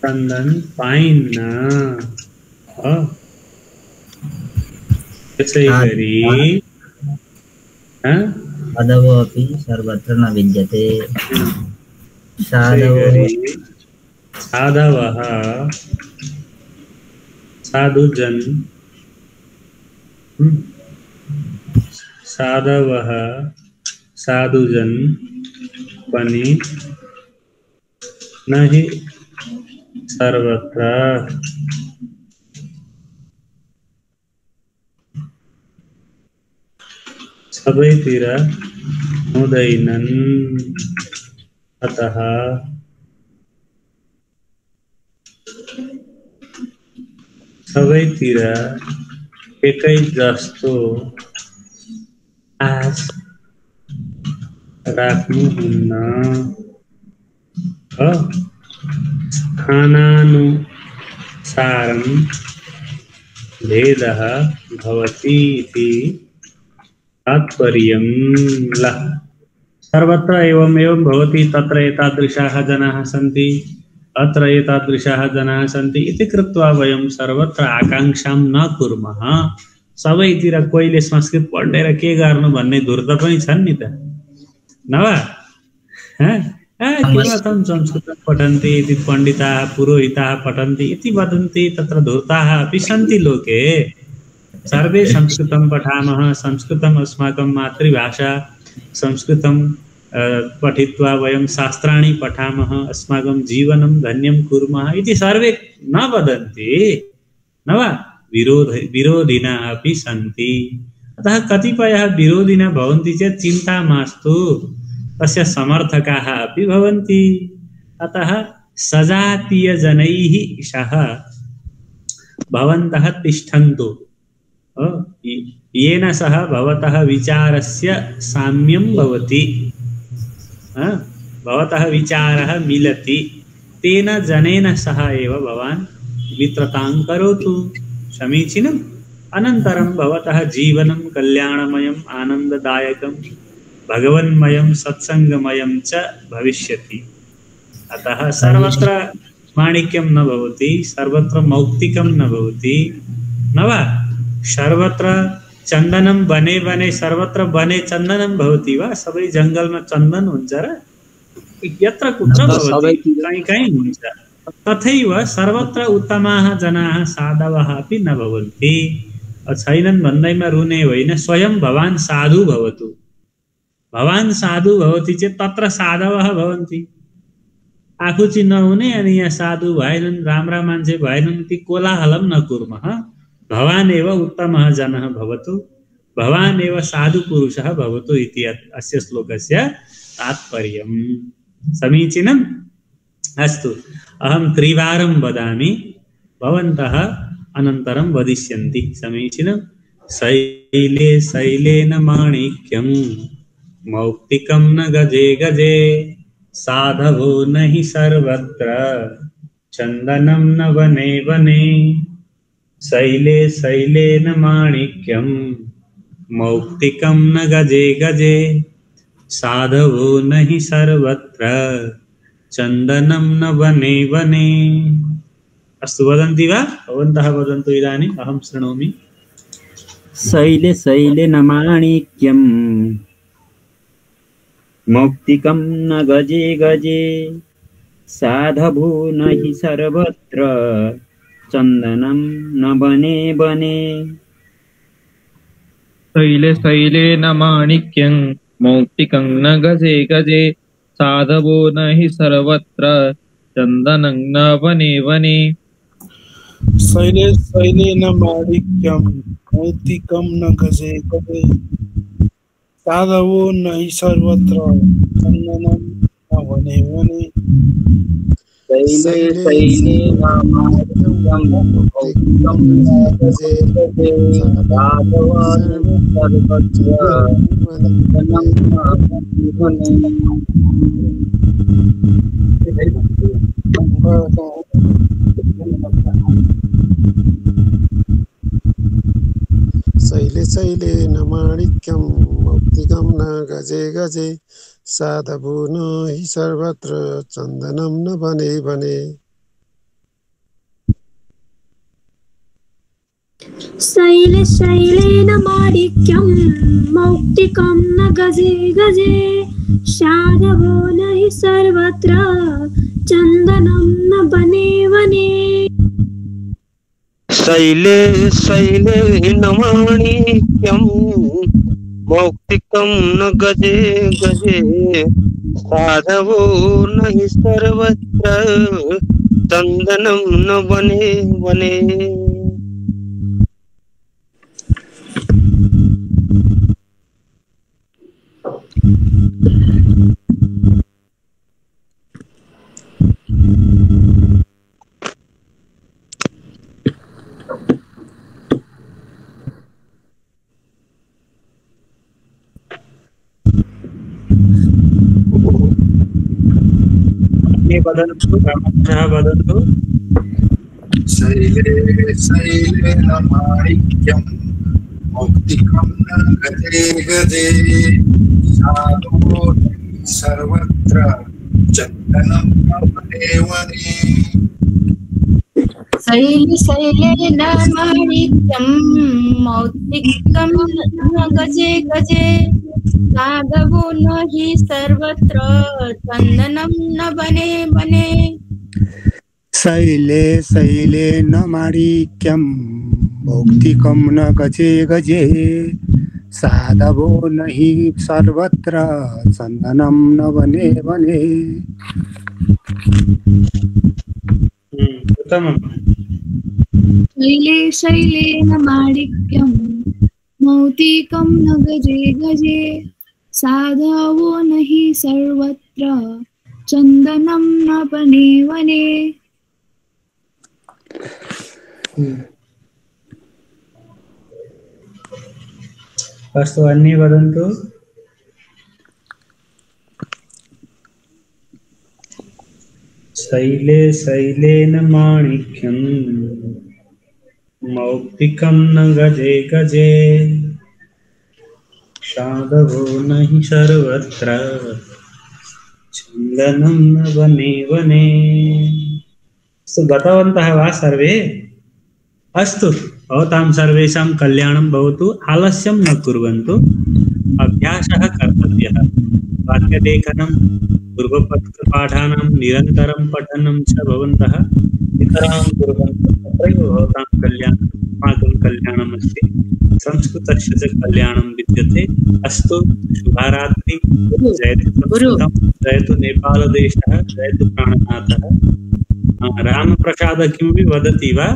चन्दन पाइन्न त्यसै गरी
साधवो अपि सर्वत्र न विद्यते
साधवः साधुजन साधवः साधुजन पनि नहि सर्वत्र सबैतिर हुँदैनन् अतः सबैतिर एकै जस्तो आश राख्नुहुन्न स्थानानुसारं भेदः भवति इति तात्पर्यं लः सर्वत्र एवं एवं भवति तत्र एतादृशाः जनाः सन्ति अत्र एतादृशाः जनाः सन्ति इति कृत्वा वयं सर्वत्र आकाङ्क्षां न कुर्मः सबैतिर कोहीले संस्कृत पढेर के गर्नु भन्ने धुर्त पनि छन् नि त नवा किमर्थं संस्कृतं पठन्ति इति पण्डिताः पुरोहिताः पठन्ति इति वदन्ति तत्र धूर्ताः अपि सन्ति लोके सर्वे संस्कृतं पठामः संस्कृतम् अस्माकं मातृभाषा संस्कृतं पठित्वा वयं शास्त्राणि पठामः अस्माकं जीवनं धन्यं कुर्मः इति सर्वे न वदन्ति न वा विरोधिनः अपि सन्ति अतः कतिपयः विरोधिनः भवन्ति चेत् चिन्ता मास्तु तस्य समर्थकाः अपि भवन्ति अतः सजातीयजनैः सह भवन्तः तिष्ठन्तु येन सह भवतः विचारस्य साम्यं भवति, भवतः विचारः मिलति, तेन जनेन सह एव भवान् मित्रतां करोतु। समीचीनम्। अनन्तरं भवतः जीवनं कल्याणमयम् आनन्ददायकं भगवन्मयं सत्सङ्गमयं च भविष्यति। अतः सर्वत्र माणिक्यं न भवति, सर्वत्र मौक्तिकं न भवति, न वा? सर्वत्र चन्दनं बने बने सर्वत्र बने चन्दनं भवति वा? सबै जङ्गलमा चन्दन हुन्छ र? यत्र कुत्र भवति, कहीँ कहीँ हुन्छ। तथैव सर्वत्र उत्तमाः जनाः साधवः अपि न भवन्ति। छैनन् भन्दैमा रुने होइन, स्वयं भवान् साधु भवतु। भवान् साधु भवति चेत् तत्र साधवः भवन्ति। आफू चाहिँ नहुने अनि यहाँ साधु भएनन्, राम्रा मान्छे भएनन्, ती कोलाहलं नकुर्मः। भवान् एव उत्तमः जनः भवतु, भवान् एव साधु पुरुषः भवतु इति अस्य श्लोकस्य तात्पर्यम्। समीचीनम्। अस्तु, अहं त्रिवारं वदामि, भवन्तः अनन्तरं वदिष्यन्ति। समीचीनं। शैले शैलेन माणिक्यं मौक्तिकं न गजे गजे, साधवो न हि सर्वत्र चन्दनं न वने वने। शैले शैलेन माणिक्यं मौक्तिकं न गजे गजे, साधवो न हि सर्वत्र चन्दनं न वने वने। अस्तु, वदन्ति वा? भवन्तः वदन्तु इदानीम्, अहं शृणोमि।
शैले शैलेन माणिक्यं मौक्तिकं न गजे गजे, साधवो न हि सर्वत्र चन्दनं न वने वने।
शैले शैलेन माणिक्यं मौक्तिकं न गजे गजे, साधवो न हि सर्वत्र चन्दनं न वने वने।
शैले शैलेन माणिक्यं मौक्तिकं न गजे गजे, साधवो न हि सर्वत्र चन्दनं न वने वने।
शैले शैलेन माणिक्यं मौक्तिकं न गजे गजे, साधवो न हि सर्वत्र चन्दनं न वने वने।
शैले शैलेन माणिक्यं मौक्तिकं न गजे गजे, साधवो न हि सर्वत्र चन्दनं न वने वने।
शैले शैलेन माणिक्यं मौक्तिकं न गजे गजे, साधवो न हि सर्वत्र चन्दनं न वने वने।
शैले शैलेन माणिक्यं मौक्तिकं न गजे गजे, साधवो न हि सर्वत्र चन्दनं न वने वने।
वदन्तु, रामकृष्णः वदन्तु।
शैले शैलेन माणिक्यं मौक्तिकं न गजे गजे, साधवो न हि सर्वत्र चन्दनं न वने वने।
शैले शैलेन माणिक्यं मौक्तिकं न गजे गजे, साधवो न हि सर्वत्र चन्दनं न वने वने।
शैले शैलेन माणिक्यं मौक्तिकं न गजे गजे, साधवो न हि सर्वत्र चन्दनं न वने वने।
उत्तमम्।
शैले शैलेन माणिक्यं मौक्तिकं न गजे गजे, साधवो न हि सर्वत्र चन्दनं न वने वने।
अस्तु अन्ये वदन्तु। शैले शैलेन माणिक्यं मौक्तिकं न गजे गजे साधवो न हि सर्वत्र चन्दनं न वने वने। अस्तु गतवन्तः वा सर्वे? अस्तु भवतां सर्वेषां कल्याणं भवतु। आलस्यं न कुर्वन्तु। अभ्यासः कर्तव्यः। वाक्यलेखनं पूर्वपत्रपाठानां निरन्तरं पठनं च भवन्तः नितरां कुर्वन्तु। तत्रैव भवतां कल्याणम् अस्माकं कल्याणमस्ति, संस्कृतस्य च कल्याणं विद्यते। अस्तु शुभरात्रि। जयतु संस्कृतं, जयतु नेपालदेशः, जयतु प्राणनाथः। रामप्रसाद किमपि वदति वा?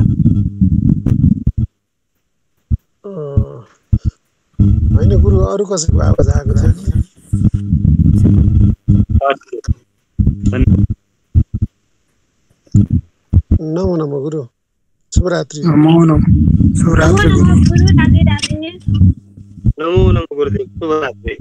होइन गुरु, अरू कसैको आवाज आएको छ? नमो नमो गुरु, शुभरात्रि।
नमो नमो, शुभरात्रि गुरु।
नमो नमो गुरुदेव, शुभरात्रि।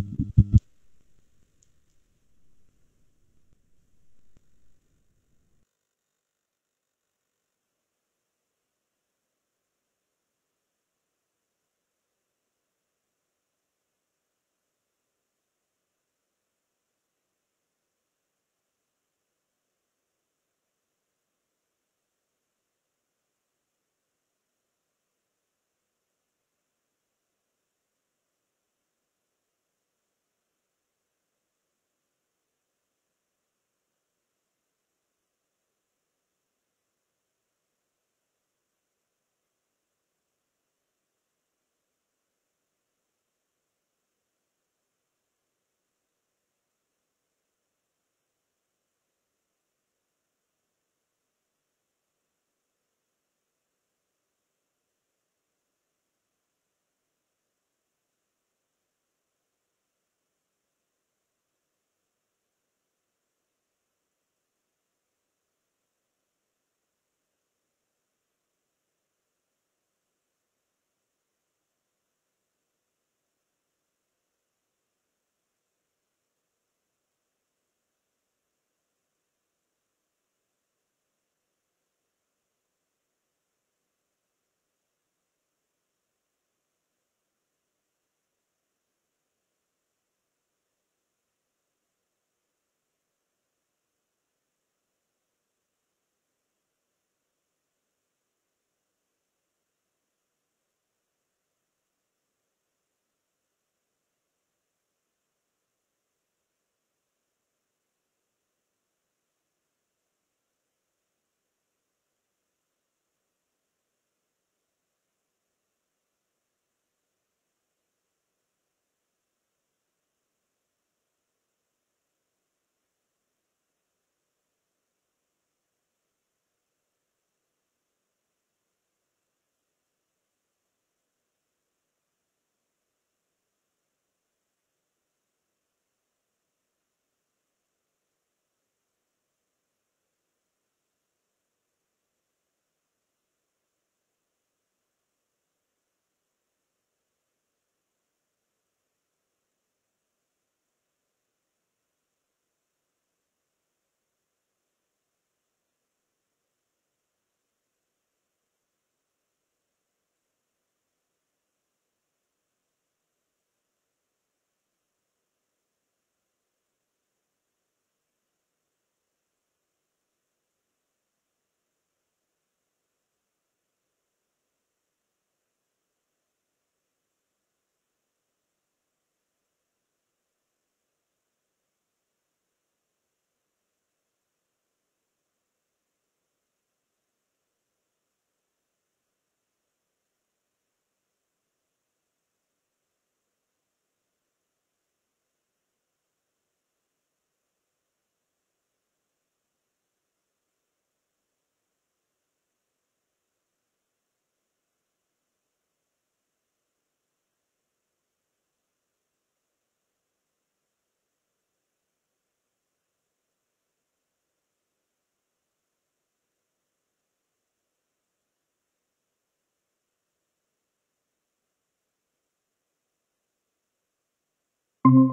Thank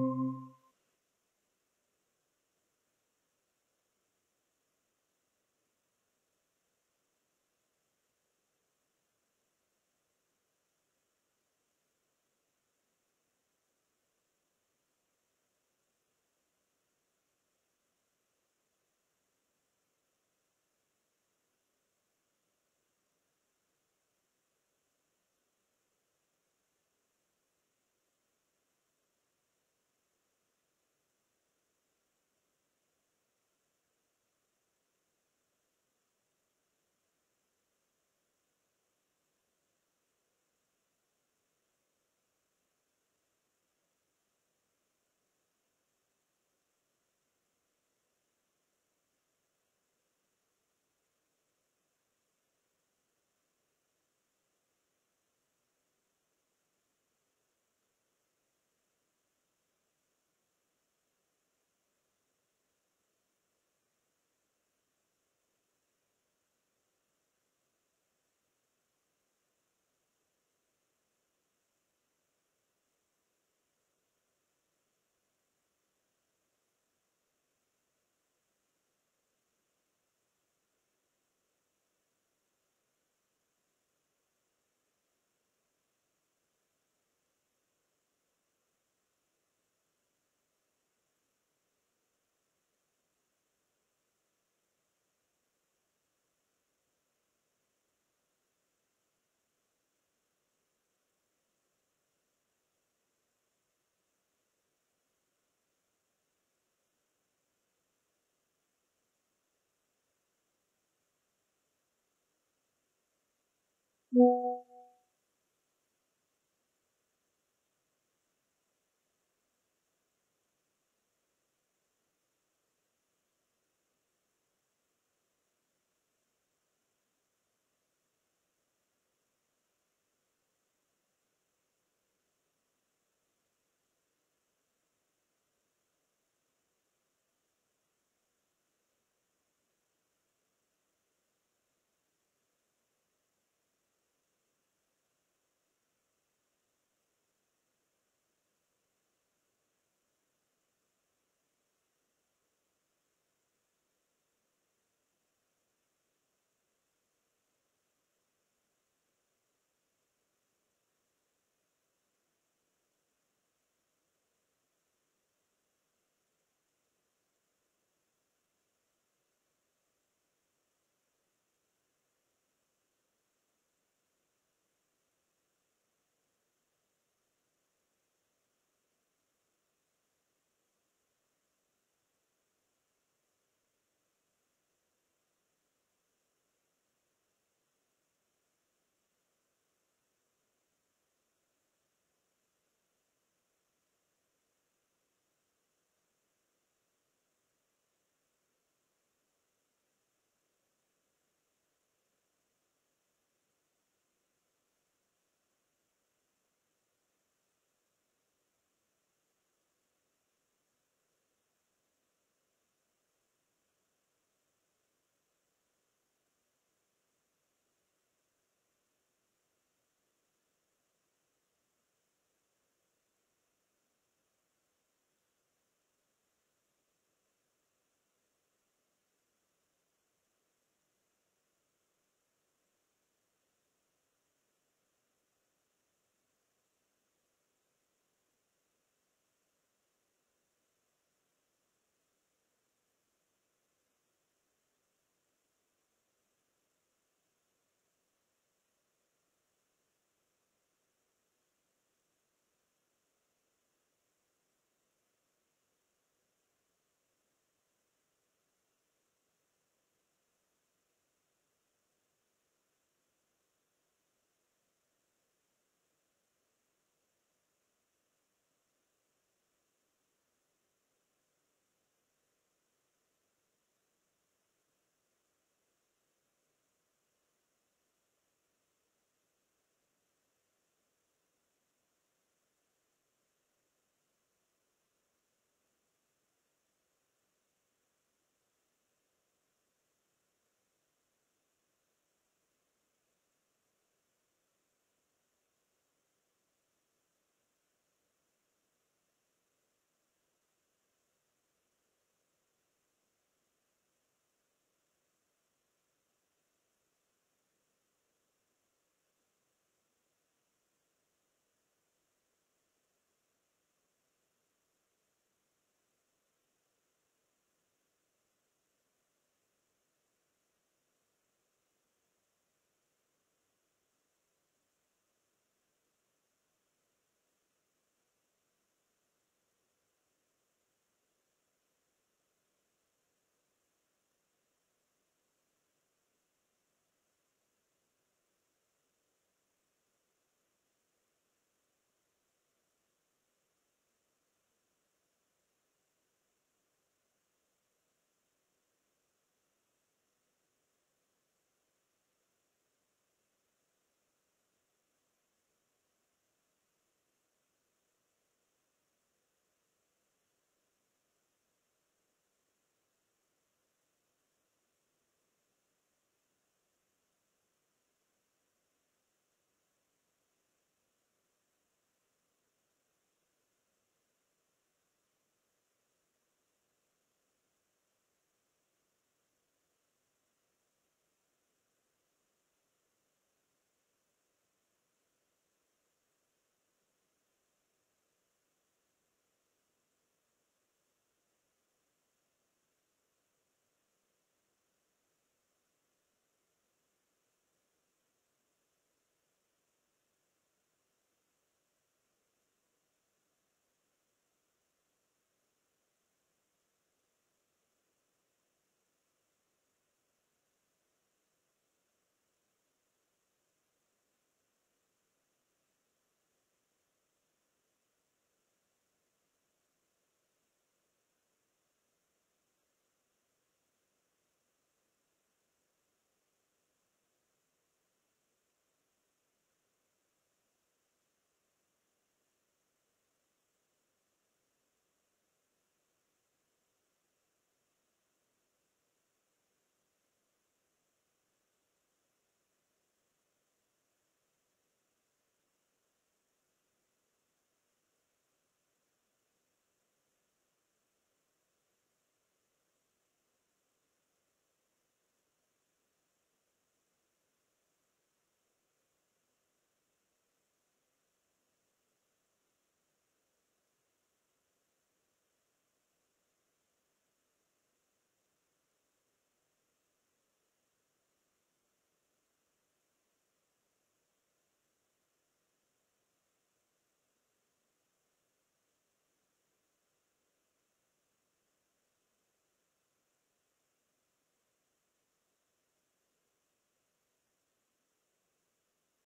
you.